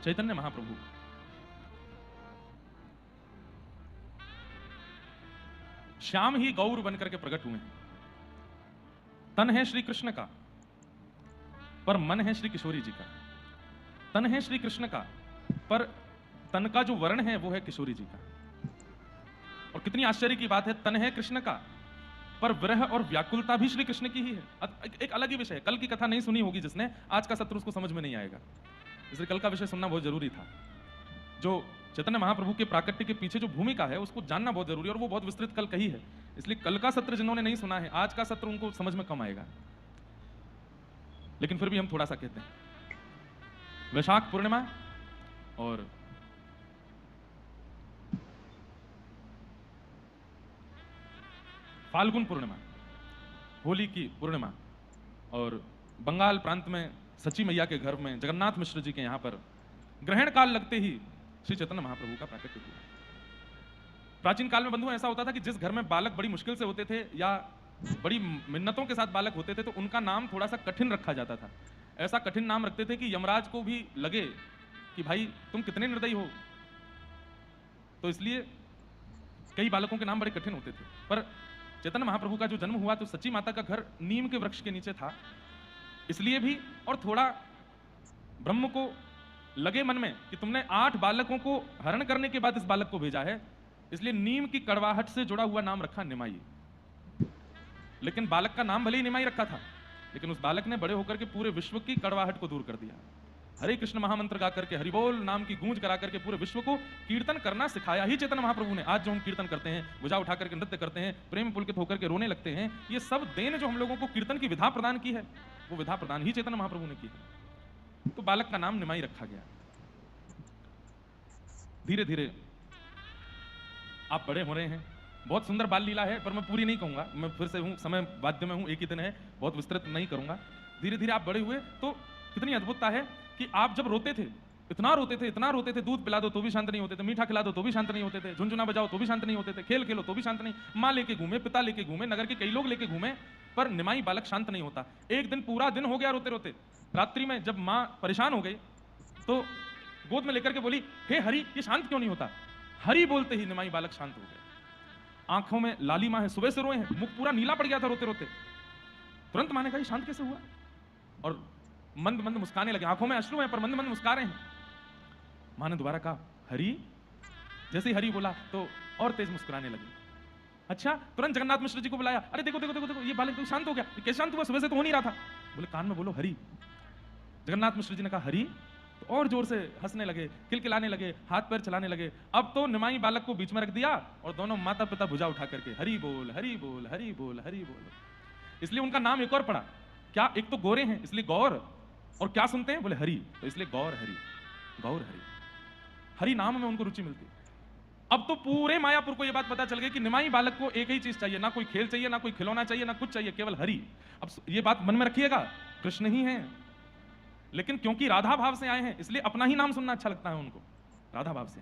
चैतन्य महाप्रभु श्याम ही गौर बनकर के प्रकट हुए हैं। तन है श्री कृष्ण का, पर मन है श्री किशोरी जी का। तन है श्री कृष्ण का, पर तन का जो वर्ण है वो है किशोरी जी का। और कितनी आश्चर्य की बात है, तन है कृष्ण का, पर विरह और व्याकुलता भी श्री कृष्ण की ही है। एक अलग ही विषय है। कल की कथा नहीं सुनी होगी जिसने, आज का सत्र उसको समझ में नहीं आएगा, इसलिए कल का विषय सुनना बहुत जरूरी था। जो चैतन्य महाप्रभु के प्राकट्य के पीछे जो भूमिका है उसको जानना बहुत जरूरी है, और वो बहुत विस्तृत कल कही है। इसलिए कल का सत्र जिन्होंने नहीं सुना है, आज का सत्र उनको समझ में कम आएगा, लेकिन फिर भी हम थोड़ा सा कहते हैं। वैशाख पूर्णिमा और फाल्गुन पूर्णिमा, होली की पूर्णिमा, और बंगाल प्रांत में सची मैया के घर में जगन्नाथ मिश्र जी के यहां पर ग्रहण काल लगते ही श्री चैतन्य महाप्रभु का प्राकट्य हुआ। प्राचीन काल में बंधु ऐसा होता था कि जिस घर में बालक बड़ी मुश्किल से होते थे या बड़ी मिन्नतों के साथ बालक होते थे, तो उनका नाम थोड़ा सा कठिन रखा जाता था। ऐसा कठिन नाम रखते थे कि यमराज को भी लगे कि भाई तुम कितने निर्दयी हो। तो इसलिए कई बालकों के नाम बड़े कठिन होते थे। पर चैतन्य महाप्रभु का जो जन्म हुआ तो सच्ची माता का घर नीम के वृक्ष के नीचे था, इसलिए भी, और थोड़ा ब्रह्म को लगे मन में कि तुमने 8 बालकों को हरण करने के बाद इस बालक को भेजा है, इसलिए नीम की कड़वाहट से जुड़ा हुआ नाम रखा निमाई। लेकिन बालक का नाम भले ही निमाई रखा था, लेकिन उस बालक ने बड़े होकर के पूरे विश्व की कड़वाहट को दूर कर दिया। हरे कृष्ण महामंत्र गा करके, हरिबोल नाम की गूंज करा करके पूरे विश्व को कीर्तन करना सिखाया ही चैतन्य महाप्रभु ने। आज जो हम कीर्तन करते हैं, भुजा उठा करके नृत्य करते हैं, प्रेम पुलकित होकर के रोने लगते हैं, ये सब देन जो हम लोगों को कीर्तन की विधा प्रदान की है, वो विधा प्रदान ही चैतन्य महाप्रभु ने की है। तो बालक का नाम निमाई रखा गया। धीरे धीरे आप बड़े हो रहे हैं। बहुत सुंदर बाल लीला है, पर मैं पूरी नहीं कहूंगा, मैं फिर से हूं, समय वाद्य में हूं, एक ही दिन है, बहुत विस्तृत नहीं करूंगा। धीरे धीरे आप बड़े हुए तो कितनी अद्भुतता है कि आप जब रोते थे, इतना रोते थे, दूध पिला दो तो भी शांत नहीं होते थे, मीठा खिला दो तो भी शांत नहीं होते थे, झुनझुना बजाओ तो भी शांत नहीं होते थे, खेल खेलो तो भी शांत नहीं, माँ लेके घूमे, पिता लेके घूमे, नगर के कई लोग लेके घूमे, पर निमाई बालक शांत नहीं होता। एक दिन पूरा दिन हो गया रोते रोते। रात्रि में जब माँ परेशान हो गई तो गोद में लेकर के बोली, हे हरि, ये शांत क्यों नहीं होता? हरि बोलते ही निमाई बालक शांत हो गए। आंखों में लालिमा है, सुबह से रोए हैं, मुख पूरा नीला पड़ गया था रोते रोते। तुरंत माँ ने कहा, शांत कैसे हुआ? और मंद मंद मुस्काने लगे, आंखों में अश्रु हैं पर मंद मंद मुस्का रहे हैं। माँ ने दोबारा कहा, हरि। जैसे ही हरि बोला तो और तेज मुस्कुराने लगे। अच्छा, तुरंत जगन्नाथ मिश्र जी को बुलाया, अरे देखो देखो देखो देखो, ये बालक तो शांत हो गया, कैसे शांत हुआ? सुबह से तो हो नहीं रहा था। बोले, कान में बोलो हरि। जगन्नाथ मिश्र जी ने कहा हरि, तो और जोर से हंसने लगे, किलकिलाने लगे, हाथ पैर चलाने लगे। अब तो निमाई बालक को बीच में रख दिया और दोनों माता पिता भुजा उठा करके हरि बोल हरि बोल हरि बोल हरि बोल। इसलिए उनका नाम एक और पड़ा, क्या? एक तो गोरे हैं इसलिए गौर, और क्या सुनते हैं? बोले हरि, तो इसलिए गौर हरि, गौर हरि। हरि नाम में उनको रुचि मिलती। अब तो पूरे मायापुर को यह बात पता चल गई कि निमाई बालक को एक ही चीज चाहिए, ना कोई खेल चाहिए, ना कोई खिलौना चाहिए, ना कुछ चाहिए, केवल हरि। अब ये बात मन में रखिएगा, कृष्ण ही है, लेकिन क्योंकि राधा भाव से आए हैं इसलिए अपना ही नाम सुनना अच्छा लगता है उनको, राधा भाव से।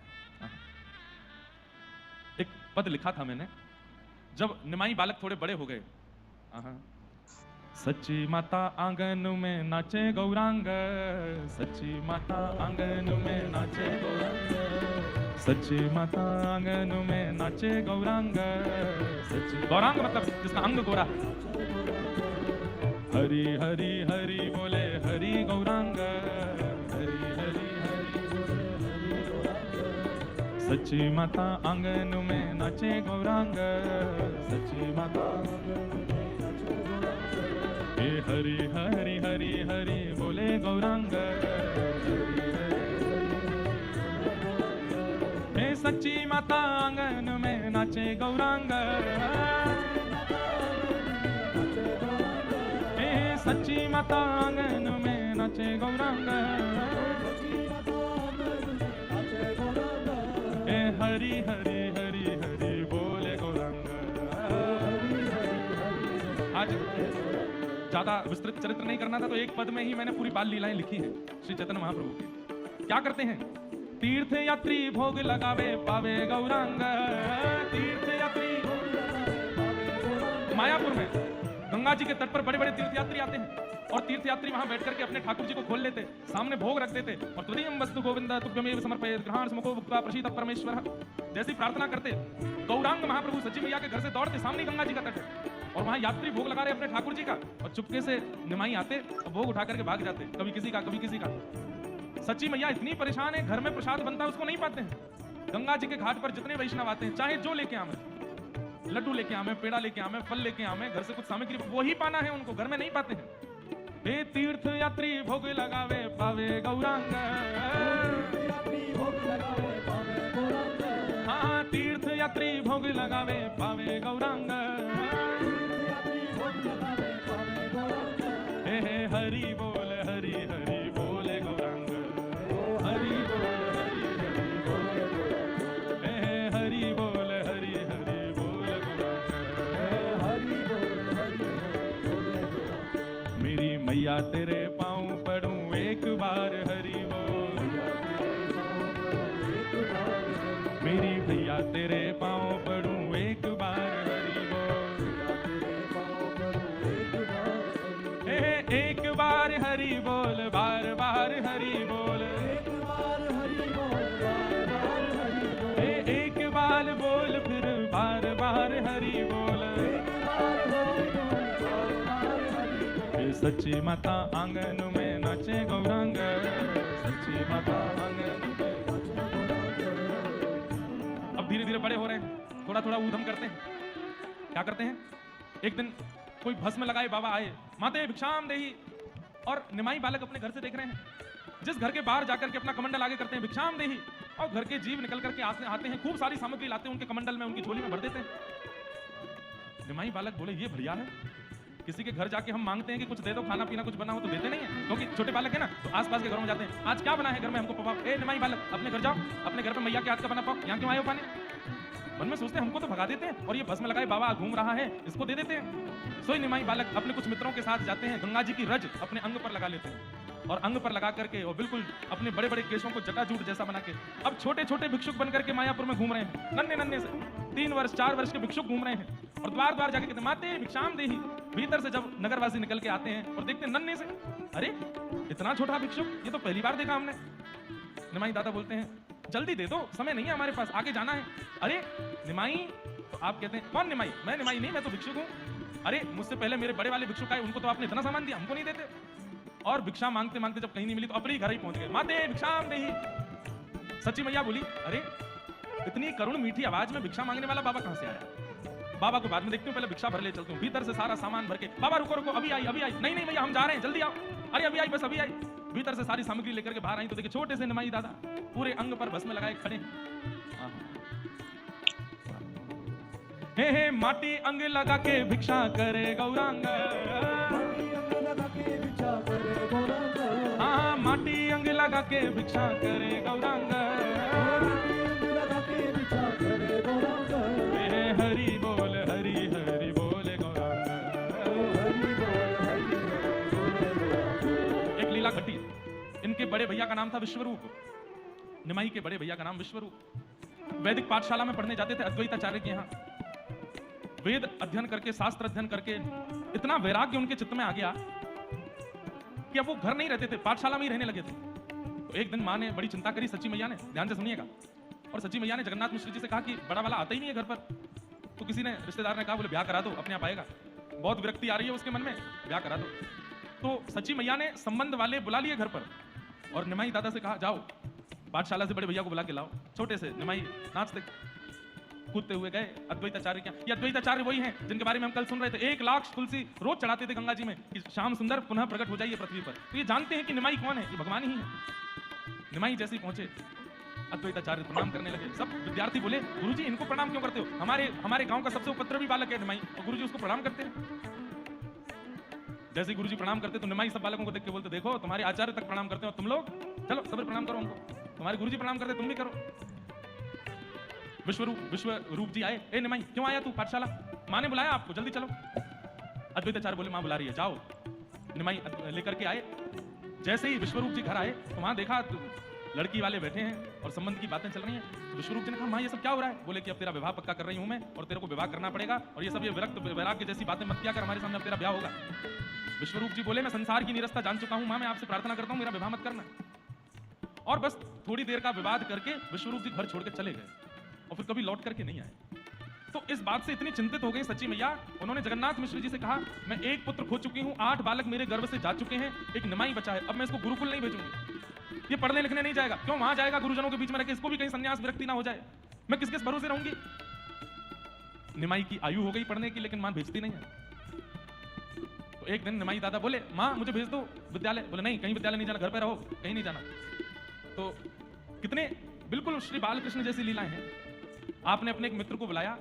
एक पद लिखा था मैंने, जब निमाई बालक थोड़े बड़े हो गए। सच्ची माता आंगन में नाचे गौरांग, सच्ची माता आंगन में नाचे गौरांग, सच्ची माता आंगन में नाचे गौरांग, सच्ची। गौरांग मतलब जिसका अंग गोरा। हरि हरि हरि बोले हरि गौरांग, हरि हरि हरि बोले हरि गौरांग, सच्ची माता आंगन में नाचे गौरांग, सच्ची माता हरि हरि हरि हरि बोले गौरांग, हे सच्ची माता आंगन में नाचे गौरांग, हे सच्ची माता आंगन में नाचे गौरांग, हे हरि हरि हरि हरि बोले गौरांग। आज ज्यादा विस्तृत चरित्र नहीं करना था तो एक पद में ही मैंने पूरी बाल लीलाएं लिखी है श्री चैतन्य महाप्रभु की। क्या करते हैं? तीर्थ यात्री भोग लगावे पावे गौरांग, तीर्थ यात्री मायापुर में गंगा जी के तट पर बड़े बड़े तीर्थ यात्री आते हैं। और तीर्थयात्री वहां बैठ करके अपने ठाकुर जी को खोल लेते, सामने भोग रख देते और त्वदीयं वस्तु गोविंद तुभ्यमेव समर्पयेत् ग्रहाण समको भुक्त्वा प्रसीद परमेश्वर। जैसी प्रार्थना करते गौरांग महाप्रभु सच्ची मैया के घर से दौड़ते, सामने गंगा जी का तट है और वहां यात्री भोग लगा रहे अपने ठाकुर जी का और चुपके से निमाई आते और भोग उठा करके भाग जाते, कभी किसी का कभी किसी का। सच्ची मैया इतनी परेशान है, घर में प्रसाद बनता है उसको नहीं पाते हैं। गंगा जी के घाट पर जितने वैष्णव आते हैं, चाहे जो लेके आवे, लड्डू लेके आवे, पेड़ा लेके आवे, फल लेके आवे, घर से कुछ सामग्री वो ही पाना है उनको, घर में नहीं पाते हैं। हे तीर्थ यात्री भोग लगावे पावे गौरांग, हाँ तीर्थ यात्री भोग लगावे पावे गौरांग। हे हरि बोल हरि हरि बोल गौरांग, हरि बोल हरि हरि बोल, हे हरि बोल हरि हरि बोल गौरांग, हरि बोल हरि हरि। मेरी मैया तेरे पाँव पड़ूं एक बार हरि बोल, मेरी भैया तेरे पाँव पड़ूं एक बार हरि बोल, एक बार हरि बोल बार बार हरि बोल, एक बार बोल फिर बार बार हरि बोल। सच्ची माता आंगन में नाचे गौरांग, सच्ची माता आंगन में। अब धीरे धीरे बड़े हो रहे हैं, थोड़ा थोड़ा ऊधम करते हैं। क्या करते हैं, एक दिन कोई भस्म लगाए बाबा आए, माते भिक्षाम देही, और निमाई बालक अपने घर से देख रहे हैं, जिस घर के बाहर जाकर के अपना कमंडल आगे करते हैं भिक्षाम देही, और घर के जीव निकल करके आते हैं, खूब सारी सामग्री लाते हैं, उनके कमंडल में उनकी झोली में भर देते हैं। निमाई बालक बोले ये बढ़िया है, किसी के घर जाके हम मांगते हैं कि कुछ दे दो, खाना पीना कुछ बना हो तो देते नहीं है, क्योंकि छोटे बालक है ना, तो आसपास के घरों में जाते हैं, आज क्या बना है घर में हमको पकाओ। ए निमाई बालक अपने घर जाओ, अपने घर पे मैया के हाथ का बना पाओ, यहाँ क्यों आए हो पानी। मन में सोचते हैं हमको तो भगा देते हैं, और ये भस्म लगाए बाबा घूम रहा है इसको दे देते हैं। सोई निमाई बालक अपने कुछ मित्रों के साथ जाते हैं, गंगा जी की रज अपने अंग पर लगा लेते हैं, और अंग पर लगा करके और बिल्कुल अपने बड़े बड़े केशों को जटाजूट जैसा बना के अब छोटे छोटे भिक्षुक बन करके मायापुर में घूम रहे हैं, नन्हे नन्हे से 3 वर्ष 4 वर्ष के भिक्षुक घूम रहे हैं, और द्वार द्वार जाके कहते माते भिक्षाम देही। भीतर से जब नगरवासी निकल के आते हैं और देखते हैं नन्हे से, अरे इतना छोटा भिक्षुक, ये तो पहली बार देखा हमने। निमाई दादा बोलते हैं जल्दी दे दो, समय नहीं है हमारे पास, आगे जाना है। अरे निमाई, तो आप कहते हैं कौन निमाई, मैं निमाई नहीं, मैं तो भिक्षुक हूँ। अरे मुझसे पहले मेरे बड़े वाले भिक्षुक आए, उनको तो आपने इतना सामान दिया, हमको नहीं देते। और भिक्षा मांगते मांगते जब कहीं नहीं मिली तो अपने घर ही पहुंच गए, माते भिक्षाम देही। सच्ची मैया बोली अरे इतनी करुण मीठी आवाज में भिक्षा मांगने वाला बाबा कहां से आया। बाबा को बाद में देखती हूँ, पहले भिक्षा भर ले चलती हूँ। भीतर से सारा सामान भर के, बाबा रुको रुको, अभी आई अभी आई। नहीं नहीं भैया हम जा रहे हैं, जल्दी आओ। अरे अभी आई, बस अभी आई। भीतर से सारी सामग्री लेकर के बाहर आई तो देखिए छोटे से निमाई दादा पूरे अंग पर भस्म लगाए खड़े। हे माटी अंग लगा के भिक्षा करे गौरांग, हाँ माटी अंग लगा के भिक्षा करे गौरांग। हरि बोल हरि हरि बोल गौरांग। एक लीला घटी, इनके बड़े भैया का नाम था विश्वरूप, निमाई के बड़े भैया का नाम विश्वरूप। वैदिक पाठशाला में पढ़ने जाते थे अद्वैताचार्य के यहाँ। वेद अध्ययन करके, शास्त्र अध्ययन करके इतना वैराग्य उनके चित्त में आ गया कि अब वो घर नहीं रहते थे, पाठशाला में ही रहने लगे थे। तो एक दिन माँ ने बड़ी चिंता करी, सच्ची मैया ने, ध्यान से सुनिएगा। और सच्ची मैया ने जगन्नाथ मिश्र जी से कहा कि बड़ा वाला आता ही नहीं है घर पर। तो किसी ने, रिश्तेदार ने कहा बोले ब्याह करा दो, अपने आप आएगा, बहुत विरक्ति आ रही है उसके मन में, ब्याह करा दो। तो सच्ची मैया ने संबंध वाले बुला लिए घर पर, और निमाई दादा से कहा जाओ पाठशाला से बड़े भैया को बुला के लाओ। छोटे से निमाई नाचते कूदते हुए गए अद्वैताचार्य क्या। ये अद्वैताचार्य वही हैं जिनके बारे में हम कल सुन रहे थे, 1 लाख तुलसी रोज चढ़ाते थे गंगा जी में कि श्याम सुंदर पुनः प्रकट हो जाइए पृथ्वी पर। तो ये जानते हैं कि निमाई कौन है, ये भगवान ही है। निमाई जैसे ही पहुंचे अद्वैताचार्य प्रणाम करने लगे। सब विद्यार्थी बोले गुरुजी इनको प्रणाम क्यों करते हो, हमारे गांव का सबसे उपद्रवी बालक है निमाई, और गुरुजी उसको प्रणाम करते हैं। जैसे ही गुरुजी प्रणाम करते तो निमाई सब बालकों को देख के बोलते देखो तुम्हारे आचार्य तक प्रणाम करते हो, तुम लोग चलो सब प्रणाम करो उनको, तुम्हारे गुरुजी प्रणाम करते तुम भी करो। विश्वरूप जी आए, ए निमाई क्यों आया तू पाठशाला, माँ ने बुलाया आपको, जल्दी चलो। अद्वैताचार्य बोले माँ बुला रही है, जाओ। निमाई लेकर के आए। जैसे ही विश्वरूप जी घर आए तो वहां देखा लड़की वाले बैठे हैं और संबंध की बातें चल रही हैं। विश्वरूप जी ने कहा माँ ये सब क्या हो रहा है। बोले कि अब तेरा विवाह पक्का कर रही हूं मैं, और तेरे को विवाह करना पड़ेगा, और ये सब ये विरक्त वैराग्य जैसी बातें मत किया कर हमारे सामने, अब तेरा ब्याह होगा। विश्वरूप जी बोले, मैं संसार की निरस्ता जान चुका हूं मां, मैं आपसे प्रार्थना करता हूं मेरा विवाह मत करना। और बस थोड़ी देर का विवाद करके विश्वरूप जी घर छोड़ के चले गए और फिर कभी लौट करके नहीं आए। तो इस बात से इतनी चिंतित हो गई सच्ची मैया, उन्होंने जगन्नाथ मिश्र जी से कहा, मैं एक पुत्र खो चुकी हूं, 8 बालक मेरे गर्भ से जा चुके हैं, एक निमाई बचा है, अब मैं इसको गुरुकुल नहीं भेजूंगी, ये पढ़ने लिखने नहीं जाएगा। क्यों वहां जाएगा गुरुजनों के बीच में रहकर, इसको भी कहीं संन्यास विरक्ति ना हो जाए, मैं किसके भरोसे रहूंगी। निमाई की आयु हो गई पढ़ने की, लेकिन मां भेजती नहीं है। तो एक दिन निमाई दादा बोले, मां मुझे भेज दो विद्यालय। बोले नहीं, कहीं विद्यालय नहीं जाना, घर पे रहो, कहीं नहीं जाना। तो कितने बिल्कुल श्री बालकृष्ण जैसी लीलाएं हैं। आपने अपने एक मित्र को बुलाया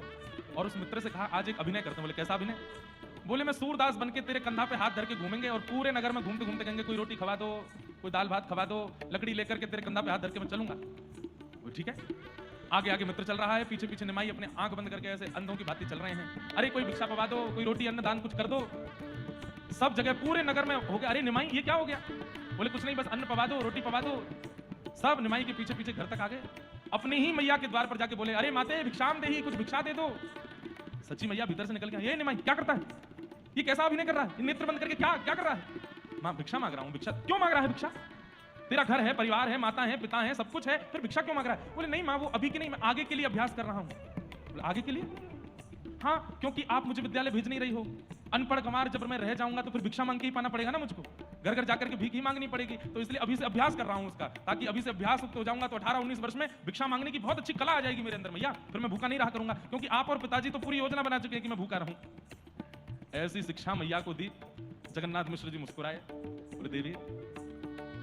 और उस मित्र से कहा, आज एक अभिनय करते हैं। बोले कैसा अभिनय। बोले मैं सूरदास बनके तेरे कंधा पे हाथ धर के घूमेंगे और पूरे नगर में घूमते घूमते कहेंगे, कोई रोटी खवा दो, कोई दाल भात खवा दो, लकड़ी लेकर के तेरे कंधा पे हाथ धर के मैं चलूंगा। वो ठीक है। आगे आगे मित्र चल रहा है, पीछे पीछे निमाई अपने आंख बंद करके ऐसे अंधों की भांति चल रहे हैं। अरे कोई भिक्षा पवा दो, कोई रोटी अन्न दान कुछ कर दो। सब जगह पूरे नगर में हो गया, अरे निमाई ये क्या हो गया। बोले कुछ नहीं, बस अन्न पवा दो, रोटी पवा दो। सब निमाई के पीछे पीछे घर तक आ गए। अपनी ही मैया के द्वार पर जाके बोले, अरे माते भिक्षाम देही, कुछ भिक्षा दे दो। सच्ची मैया भीतर से निकल गया, ये निमाई क्या करता है, ये कैसा अभिनय कर रहा है, नेत्र बंद करके क्या क्या कर रहा है। मां भिक्षा मांग रहा हूं। भिक्षा क्यों मांग रहा है भिक्षा, तेरा घर है, परिवार है, माता है, पिता है, सब कुछ है, फिर भिक्षा क्यों मांग रहा है। बोले नहीं मां, वो अभी के नहीं, मैं आगे के लिए अभ्यास कर रहा हूं। बोले आगे के लिए, हाँ क्योंकि आप मुझे विद्यालय भेज नहीं रही हो, अनपढ़ कमार जब मैं रह जाऊंगा तो फिर भिक्षा मांग के ही पाना पड़ेगा ना मुझको, घर घर जाकर के भीख ही मांगनी पड़ेगी। तो इसलिए अभी से अभ्यास कर रहा हूं उसका, ताकि अभी से अभ्यास हो जाऊंगा तो 18-19 वर्ष में भिक्षा मांगने की बहुत अच्छी कला आ जाएगी मेरे अंदर मैया, फिर मैं भूखा नहीं रहा करूंगा। क्योंकि आप और पिताजी तो पूरी योजना बना चुके हैं कि मैं भूखा रहूं। ऐसी शिक्षा मैया को दी। जगन्नाथ मिश्र जी मुस्कुराए, बोले देवी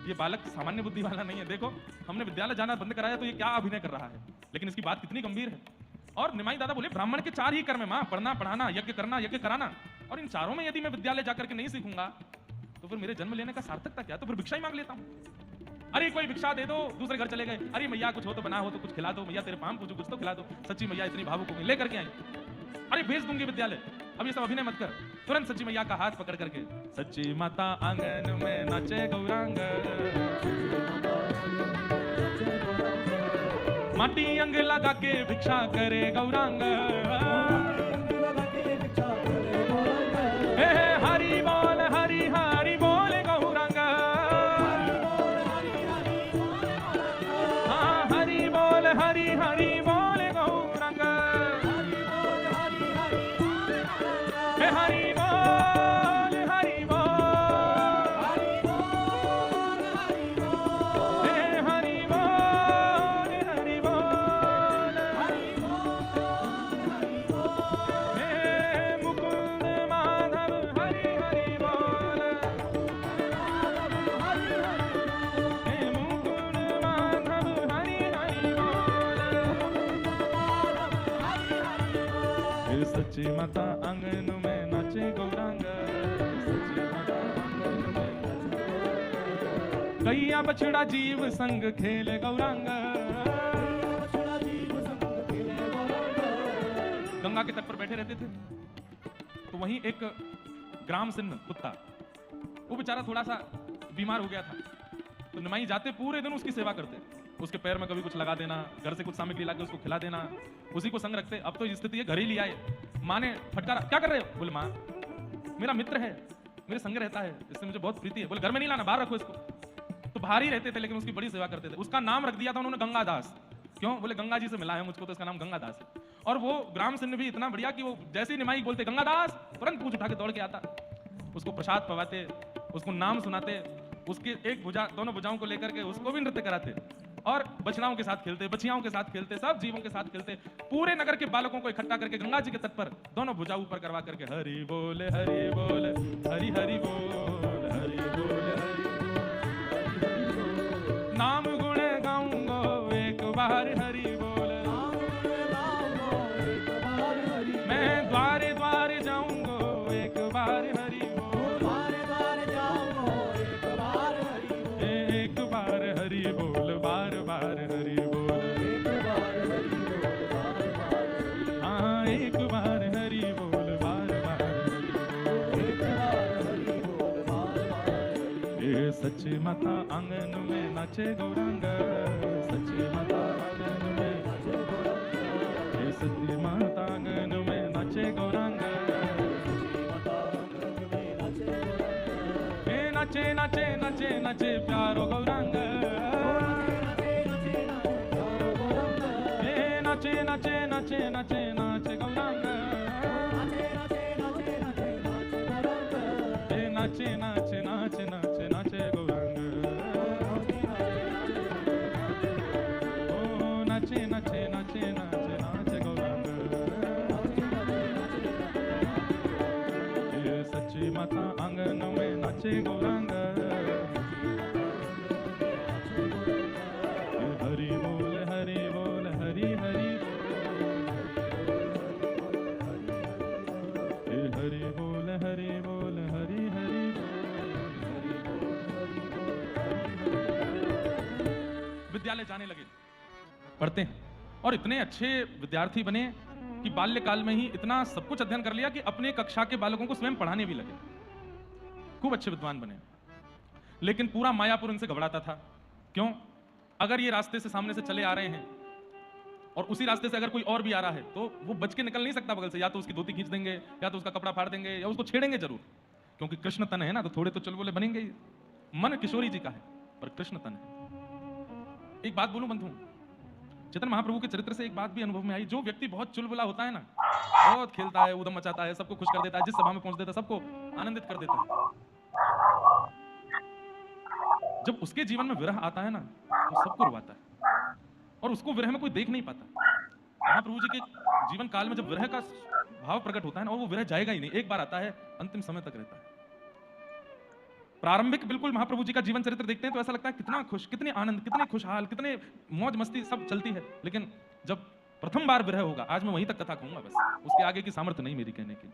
ये बालक सामान्य बुद्धि वाला नहीं है, देखो हमने विद्यालय जाना बंद कराया तो ये क्या अभिनय कर रहा है, लेकिन इसकी बात कितनी गंभीर है। और निमाई दादा बोले, ब्राह्मण के 4 ही कर्म है मां, पढ़ना, पढ़ाना, यज्ञ करना, यज्ञ कराना, और इन चारों में यदि मैं विद्यालय जाकर के नहीं सीखूंगा तो फिर मेरे जन्म लेने का सार्थकता क्या, तो फिर भिक्षा ही मांग लेता हूं। अरे कोई भिक्षा दे दो, दूसरे घर चले गए, अरे मैया कुछ हो तो बना हो तो कुछ खिला दो, मैया तेरे पाम पूजो कुछ तो खिला दो। सच्ची मैया इतनी भावुक हो गई, लेकर के आई, अरे भेज दूंगी विद्यालय, अब ये सब अभिनय मत कर। तुरंत सच्ची मैया का हाथ पकड़ करके, सच्ची माता आंगन में नाचे गौरांग, माटी अंग लगा के भिक्षा करे गौरांग, हरि बोल हरि हरि बोल गौरांग, हाँ हरि बोल हरि हरि बोल गौरांग, हरि बोल हरि बोल, हरि बोल हरि बोल, मुकुंद माधव हरि हरि बोल, मुकुंद माधव हरि हरि बोल। सच्ची माता आंगन में नाचे गौरांग, सच्ची माता आंगन में नाचे, गैया बछड़ा जीव संग खेले गौरांग। गंगा के तट पर बैठे रहते थे तो वहीं एक ग्राम सिंह कुत्ता, वो बेचारा थोड़ा सा बीमार हो गया था, तो निमाई जाते पूरे दिन उसकी सेवा करते, उसके पैर में कभी कुछ लगा देना, घर से कुछ सामग्री लाके उसको खिला देना, उसी को संग रखते। अब तो स्थिति है घर ही ले आए, माँ ने फटकारा, क्या कर रहे हो। बोले माँ मेरा मित्र है, मेरे संग रहता है, इससे मुझे बहुत प्रीति है। बोले घर में नहीं लाना, बाहर रखो इसको। तो बाहर ही रहते थे लेकिन उसकी बड़ी सेवा करते थे। उसका नाम रख दिया था उन्होंने गंगादास। क्यों, बोले गंगा जी से मिला है मुझको तो इसका नाम गंगादास है। और वो ग्राम सिंह भी इतना बढ़िया कि वो जैसे ही निमाई बोलते गंगादास, तुरंत पूछ उठा के दौड़ के आता, उसको प्रसाद पवाते, उसको नाम सुनाते, उसके एक भुजा दोनों भुजाओं को लेकर के उसको भी नृत्य कराते, और बछड़ाओं के साथ खेलते, बछियाओं के साथ खेलते, सब जीवों के साथ खेलते। पूरे नगर के बालकों को इकट्ठा करके गंगा जी के तट पर दोनों भुजा ऊपर करवा करके हरि बोल हरि बोल, हरि हरि बोल, हरि बोल हरि, नाम गुण गाऊंगो एक बार हरि बोल, मैं द्वारे द्वारे जाऊंगो एक बार हरि बोल, एक बार हरि बोल, बार बार हरि बोल, हाँ एक बार हरि बोल, बार बार हरि बोल। ये सच्ची माता आंगन में नाचे गौरांग, सच्ची माता आंगन में नाचे गौरांग, ये सच्ची माता आंगन में नाचे गौरांग, नाचे प्यारो गौरांग, नाचे नाचे नाचे नाचे नाचे गौरांग, नाचे नाचे नाचे नाचे नाचे गौरांग, ओ नाचे नाचे नाचे नाचे नाचे गौरांग, ये सच्ची माता आंगन में नाचे गौरांग, हरि बोल हरि बोल हरि हरि, हरि बोल हरि बोल हरि हरि, विद्यालय जाने लगे, पढ़ते हैं और इतने अच्छे विद्यार्थी बने कि बाल्यकाल में ही इतना सब कुछ अध्ययन कर लिया कि अपने कक्षा के बालकों को स्वयं पढ़ाने भी लगे, खूब अच्छे विद्वान बने। लेकिन पूरा मायापुर इनसे घबराता था। क्यों? अगर ये रास्ते से सामने से चले आ रहे हैं और उसी रास्ते से अगर कोई और भी आ रहा है तो वो बच के निकल नहीं सकता बगल से, या तो उसकी धोती खींच देंगे, या तो उसका कपड़ा फाड़ देंगे, या उसको छेड़ेंगे जरूर, क्योंकि कृष्ण तन है ना, तो थोड़े तो चुलबुले बनेंगे ही। मन किशोरी जी का है पर कृष्ण तन है। एक बात बोलूं बंधु, चैतन्य महाप्रभु के चरित्र से एक बात भी अनुभव में आई, जो व्यक्ति बहुत चुलबुला होता है ना, बहुत खेलता है, उदम मचाता है, सबको खुश कर देता है, जिस सभा में पहुंच देता है सबको आनंदित कर देता है, जब उसके जीवन में विरह आता है ना तो सबको रुवाता है, और उसको विरह में कोई देख नहीं पाता। महाप्रभु जी के जीवन काल में जब विरह का भाव प्रकट होता है ना, और वो विरह जाएगा ही नहीं, एक बार आता है, अंतिम समय तक रहता है। प्रारंभिक बिल्कुल महाप्रभु जी का जीवन चरित्र देखते हैं तो ऐसा लगता है कितना खुश, कितने आनंद, कितने खुशहाल, कितने मौज मस्ती सब चलती है। लेकिन जब प्रथम बार विरह होगा, आज मैं वहीं तक कथा कहूंगा बस, उसके आगे की सामर्थ्य नहीं मेरी कहने की।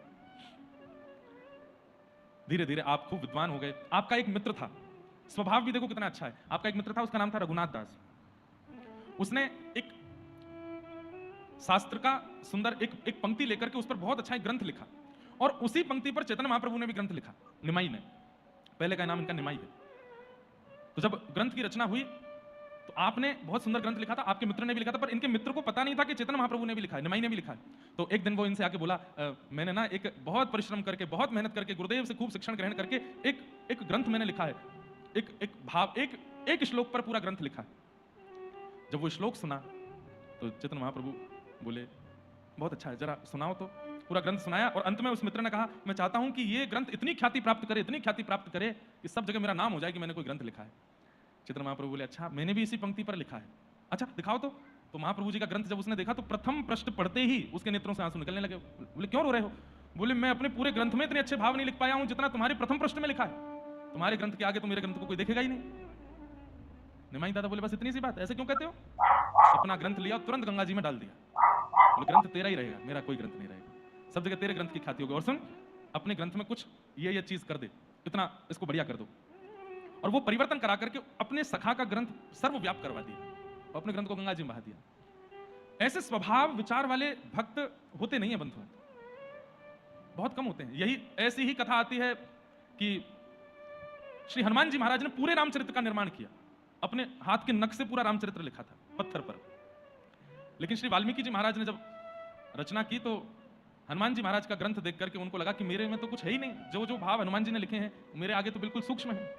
धीरे धीरे आप खूब विद्वान हो गए। आपका एक मित्र था, स्वभाव भी देखो कितना अच्छा है। आपका एक मित्र था, उसका नाम था रघुनाथ दास। उसने एक शास्त्र का सुंदर एक पंक्ति लेकर के उस पर बहुत अच्छा एक ग्रंथ लिखा, और उसी पंक्ति पर चैतन्य महाप्रभु ने भी ग्रंथ लिखा, निमाई ने। पहले का नाम इनका निमाई है। तो जब ग्रंथ की रचना हुई तो आपने बहुत सुंदर ग्रंथ लिखा था, आपके मित्र ने भी लिखा था, पर इनके मित्र को पता नहीं था कि चैतन्य महाप्रभु ने भी लिखा है, निमाई ने भी लिखा है। तो एक दिन वो इनसे आके बोला, मैंने ना एक बहुत परिश्रम करके, बहुत मेहनत करके, गुरुदेव से खूब शिक्षण ग्रहण करके एक ग्रंथ मैंने लिखा है, एक श्लोक पर पूरा ग्रंथ लिखा है। जब वो श्लोक सुना तो चैतन्य महाप्रभु बोले, बहुत अच्छा है, जरा सुनाओ। तो पूरा ग्रंथ सुनाया, और अंत में उस मित्र ने कहा, मैं चाहता हूं कि ये ग्रंथ इतनी ख्याति प्राप्त करे, इतनी ख्याति प्राप्त करे कि सब जगह मेरा नाम हो जाए कि मैंने कोई ग्रंथ लिखा है। चैतन्य महाप्रभु बोले, अच्छा, मैंने भी इसी पंक्ति पर लिखा है, अच्छा दिखाओ। तो महाप्रभु जी का ग्रंथ जब उसने देखा तो प्रथम पृष्ठ पढ़ते ही उसके नेत्रों से आंसू निकलने लगे। बोले, क्यों रो रहे हो? बोले, मैं अपने पूरे ग्रंथ में इतने अच्छे भाव नहीं लिख पाया हूं जितना तुम्हारे प्रथम पृष्ठ में लिखा है। तुम्हारे ग्रंथ के आगे तो मेरे ग्रंथ को कोई देखेगा ही नहीं। निमाई दादा बोले, बस इतनी सी बात, ऐसे क्यों कहते हो? अपना ग्रंथ लिया, तुरंत गंगा जी में डाल दिया। बोले, ग्रंथ तेरा ही रहेगा, मेरा कोई ग्रंथ नहीं रहेगा, सब जगह तेरे ग्रंथ की ख्याति होगी। और सुन, अपने ग्रंथ में कुछ ये चीज कर दे, इतना इसको बढ़िया कर दो। और वो परिवर्तन करा करके अपने सखा का ग्रंथ सर्वव्याप करवा दिया, और अपने ग्रंथ को गंगा जी में बहा दिया। ऐसे स्वभाव विचार वाले भक्त होते नहीं है बंधु, बहुत कम होते हैं। यही ऐसी ही कथा आती है कि श्री हनुमान जी महाराज ने पूरे रामचरित्र का निर्माण किया, अपने हाथ के नख से पूरा रामचरित्र लिखा था पत्थर पर। लेकिन श्री वाल्मीकि जी महाराज ने जब रचना की तो हनुमान जी महाराज का ग्रंथ देख करके उनको लगा कि मेरे में तो कुछ है ही नहीं, जो जो भाव हनुमान जी ने लिखे हैं मेरे आगे तो बिल्कुल सूक्ष्म है।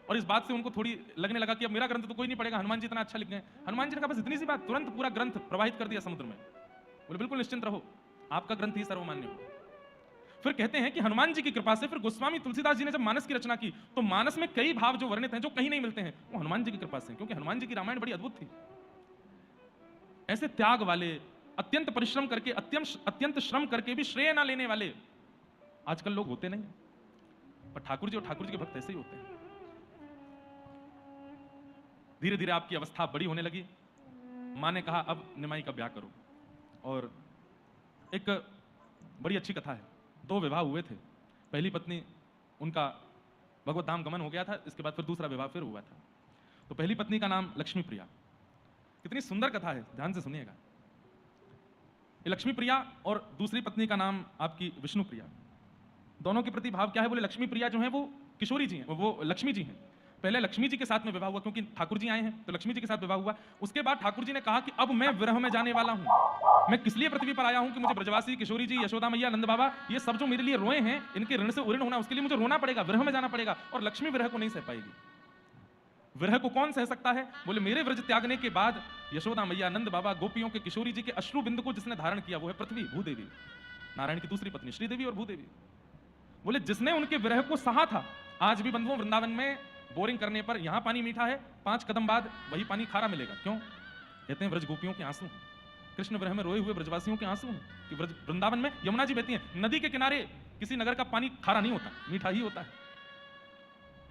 और इस बात से उनको थोड़ी लगने लगा कि अब मेरा ग्रंथ तो कोई नहीं पढ़ेगा, हनुमान जी इतना अच्छा लिख गए। हनुमान जी ने कहा, बस इतनी सी बात, तुरंत पूरा ग्रंथ प्रवाहित कर दिया समुद्र में। बोले, बिल्कुल निश्चिंत रहो, आपका ग्रंथ ही सर्वमान्य हो। फिर कहते हैं कि हनुमान जी की कृपा से फिर गोस्वामी तुलसीदास जी ने जब मानस की रचना की तो मानस में कई भाव जो वर्णित हैं, जो कहीं नहीं मिलते हैं, वो हनुमान जी की कृपा से, क्योंकि हनुमान जी की रामायण बड़ी अद्भुत थी। ऐसे त्याग वाले, अत्यंत परिश्रम करके, अत्यंत श्रम करके भी श्रेय ना लेने वाले आजकल लोग होते नहीं, पर ठाकुर जी और ठाकुर जी के भक्त ऐसे ही होते हैं। धीरे धीरे आपकी अवस्था बड़ी होने लगी। माँ ने कहा, अब निमाई का ब्याह करो। और एक बड़ी अच्छी कथा है, 2 विवाह हुए थे। पहली पत्नी उनका भगवत धाम गमन हो गया था, इसके बाद फिर दूसरा विवाह फिर हुआ था। तो पहली पत्नी का नाम लक्ष्मी प्रिया। कितनी सुंदर कथा है, ध्यान से सुनिएगा। ये लक्ष्मी प्रिया और दूसरी पत्नी का नाम आपकी विष्णु प्रिया। दोनों के प्रति भाव क्या है? बोले, लक्ष्मी प्रिया जो है वो किशोरी जी हैं, वो लक्ष्मी जी हैं। पहले लक्ष्मी जी के साथ में विवाह हुआ, क्योंकि ठाकुर जी आए हैं तो लक्ष्मी जी के साथ विवाह हुआ। उसके बाद ठाकुर जी ने कहा कि अब मैं विरह में जाने वाला हूं, मैं किस लिए पृथ्वी पर आया हूं कि मुझे ब्रजवासी, किशोरी जी, यशोदा मैया, नंद बाबा, ये सब जो मेरे लिए रोए हैं, इनके ऋण से उऋण होना, उसके लिए मुझे रोना पड़ेगा, विरह में जाना पड़ेगा, और लक्ष्मी विरह को नहीं सह पाएगी। विरह को कौन सह सकता है? बोले मेरे व्रज त्यागने के बाद यशोदा मैया, नंद बाबा, गोपियों के, किशोरी जी के अश्रु बिंदु को जिसने धारण किया वो है पृथ्वी, भूदेवी, नारायण की दूसरी पत्नी श्रीदेवी और भूदेवी। बोले जिसने उनके विरह को सहा था, आज भी बंधुओं वृंदावन में बोरिंग करने पर यहां पानी मीठा है, 5 कदम बाद वही पानी खारा मिलेगा। क्यों? कहते हैं व्रज गोपियों के आंसू हैं, कृष्ण विरह में रोए हुए ब्रजवासियों के आंसू हैं कि वृंदावन में यमुना जी बहती हैं, नदी के किनारे किसी नगर का पानी खारा नहीं होता, मीठा ही होता है।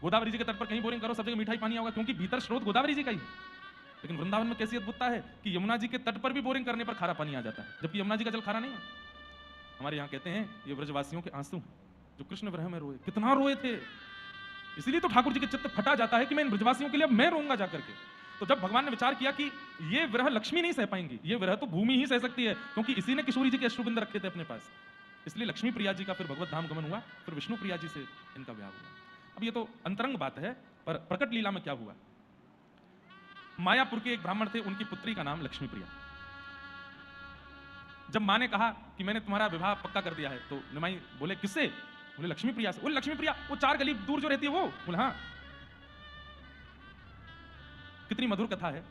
गोदावरी जी के तट पर कहीं बोरिंग करो, सब जगह मीठा ही पानी होगा, क्योंकि भीतर स्रोत गोदावरी जी का ही है। लेकिन वृंदावन में कैसी अद्भुतता है कि यमुना जी के तट पर भी बोरिंग करने पर खारा पानी आ जाता है, जबकि यमुना जी का जल खारा नहीं है। हमारे यहाँ कहते हैं ये ब्रजवासियों के आंसू हैं जो कृष्ण विरह में रोए। कितना रोए थे, इसलिए तो ठाकुर जी के चित्त फटा जाता है कि मैं इन ब्रजवासियों के लिए अब मैं रोऊंगा जाकर के। तो जब भगवान ने विचार किया कि ये विरह लक्ष्मी नहीं सह पाएंगी, ये विरह तो भूमि ही सह सकती है, क्योंकि इसी ने किशोरी जी के अश्रुबिंद रखे थे अपने पास, इसलिए लक्ष्मी प्रिया जी का फिर भगवत धाम गमन हुआ, फिर विष्णु प्रिया जी से इनका विवाह हुआ। अब ये तो अंतरंग बात है, पर प्रकट लीला में क्या हुआ? मायापुर के एक ब्राह्मण थे, उनकी पुत्री का नाम लक्ष्मी प्रिया। जब मां ने कहा कि मैंने तुम्हारा विवाह पक्का कर दिया है, तो निमाई बोले किससे? बोले लक्ष्मी प्रिया से। बोले लक्ष्मी प्रिया वो 4 गली दूर जो रहती है वो? बोले हाँ। कितनी मधुर कथा है।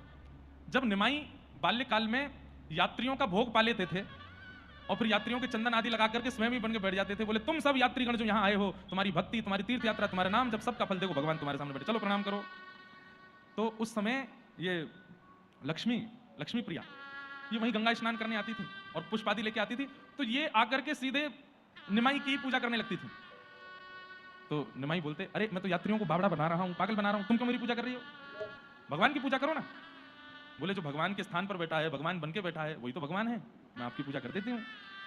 जब निमाई बाल्यकाल में यात्रियों का भोग पा लेते थे और फिर यात्रियों के चंदन आदि लगा करके स्वयं ही बन के बैठ जाते थे, बोले तुम सब यात्रीगण जो यहाँ आए हो, तुम्हारी भक्ति, तुम्हारी तीर्थ यात्रा, तुम्हारा नाम जब सबका फल देखो, भगवान तुम्हारे सामने बैठे, चलो प्रणाम करो। तो उस समय ये लक्ष्मी प्रिया ये वहीं गंगा स्नान करने आती थी और पुष्प आदि लेके आती थी, तो ये आकर के सीधे निमाई की पूजा करने लगती थी। तो निमाई बोलते अरे मैं तो यात्रियों को बावड़ा बना रहा हूँ, पागल बना रहा हूँ, तुम क्यों मेरी पूजा कर रही हो? भगवान की पूजा करो ना। बोले जो भगवान के स्थान पर बैठा है, भगवान बन के बैठा है, वही तो भगवान है, मैं आपकी पूजा कर देती हूँ,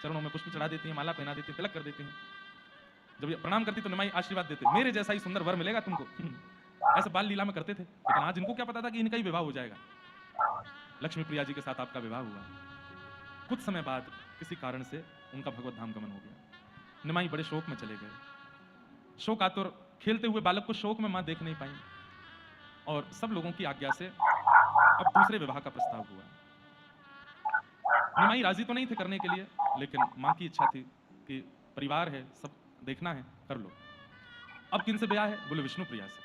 चरणों में पुष्प चढ़ा देती है, माला पहना देती है, तिलक कर देती है। जब ये प्रणाम करती तो निमाई आशीर्वाद देते, मेरे जैसा ही सुंदर वर मिलेगा तुमको। ऐसे बाल लीला में करते थे। लेकिन आज इनको क्या पता था कि इनका ही विवाह हो जाएगा। लक्ष्मी प्रिया जी के साथ आपका विवाह हुआ। कुछ समय बाद किसी कारण से उनका भगवत धाम गमन हो गया। निमाई बड़े शोक में चले गए। शोकातुर खेलते हुए बालक को शोक में मां देख नहीं पाई और सब लोगों की आज्ञा से अब दूसरे विवाह का प्रस्ताव हुआ। निमाई राजी तो नहीं थे करने के लिए, लेकिन मां की इच्छा थी कि परिवार है, सब देखना है, कर लो। अब किन से ब्याह है? बोले विष्णु प्रिया से।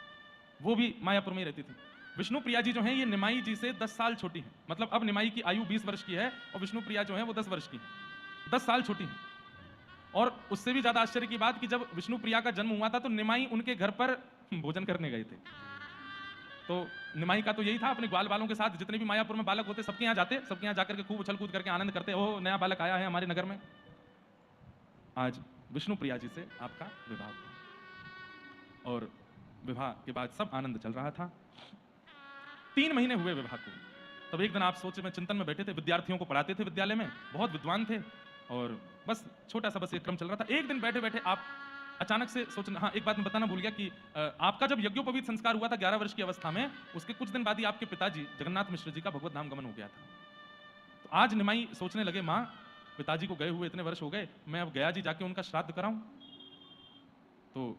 वो भी मायापुर में ही रहती थी। विष्णु प्रिया जी जो हैं ये निमाई जी से 10 साल छोटी हैं। मतलब अब निमाई की आयु 20 वर्ष की है और विष्णु प्रिया जो है वो 10 वर्ष की है, 10 साल छोटी हैं। और उससे भी ज्यादा आश्चर्य की बात कि जब विष्णु प्रिया का जन्म हुआ था तो निमाई उनके घर पर भोजन करने गए थे। तो निमाई का तो यही था, अपने ग्वाल बालों के साथ जितने भी मायापुर में बालक होते सबके यहाँ जाते, सबके यहाँ जाकर के खूब उछल कूद करके आनंद करते, ओ नया बालक आया है हमारे नगर में। आज विष्णु प्रिया जी से आपका विवाह हुआ और विवाह के बाद सब आनंद चल रहा था। 3 महीने हुए विवाह को। तब एक दिन आप सोचे में चिंतन में बैठे थे, विद्यार्थियों को पढ़ाते थे विद्यालय में, बहुत विद्वान थे और बस छोटा सा बस एक क्रम चल रहा था। एक दिन बैठे बैठे आप अचानक से सोचना, हाँ एक बात मैं बताना भूल गया कि आपका जब यज्ञोपवीत संस्कार हुआ था 11 वर्ष की अवस्था में, उसके कुछ दिन बाद ही आपके पिताजी जगन्नाथ मिश्र जी का भगवत धाम गमन हो गया था। तो आज निमाई सोचने लगे, माँ पिताजी को गए हुए इतने वर्ष हो गए, मैं अब गया जी जाके उनका श्राद्ध कराऊं। तो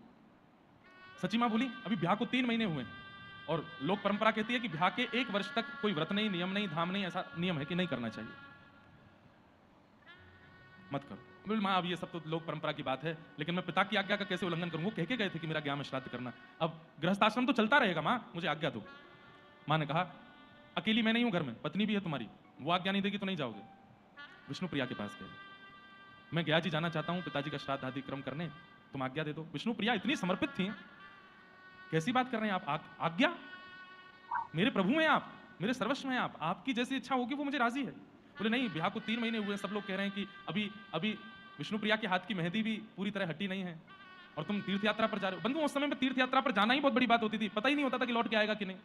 सची माँ बोली अभी ब्याह को 3 महीने हुए और लोक परंपरा कहती है कि ब्याह के 1 वर्ष तक कोई व्रत नहीं, नियम नहीं, धाम नहीं, ऐसा नियम है कि नहीं करना चाहिए, मत करो। बोले माँ अब ये सब तो लोक परंपरा की बात है, लेकिन मैं पिता की आज्ञा का कैसे उल्लंघन करूँ? वो कह के गए थे कि मेरा ज्ञान में श्राद्ध करना, अब गृहस्थाश्रम तो चलता रहेगा, माँ मुझे आज्ञा दो। माँ ने कहा अकेली मैं नहीं हूँ घर में, पत्नी भी है तुम्हारी, वो आज्ञा नहीं देगी तो नहीं जाओगे। विष्णु प्रिया के पास गए, मैं गया जी जाना चाहता हूँ पिताजी का श्राद्ध आदि क्रम करने, तुम आज्ञा दे दो। विष्णु प्रिया इतनी समर्पित थी, कैसी बात कर रहे हैं आप, आज्ञा? मेरे प्रभु हैं आप, मेरे सर्वस्व हैं आप, आपकी जैसी इच्छा होगी वो मुझे राजी है। बोले नहीं, ब्याह को 3 महीने हुए, सब लोग कह रहे हैं कि अभी विष्णु प्रिया के हाथ की मेहंदी भी पूरी तरह हटी नहीं है और तुम तीर्थ यात्रा पर जा रहे हो। बंधु उस समय में तीर्थ यात्रा पर जाना ही बहुत बड़ी बात होती थी, पता ही नहीं होता था कि लौट के आएगा कि नहीं।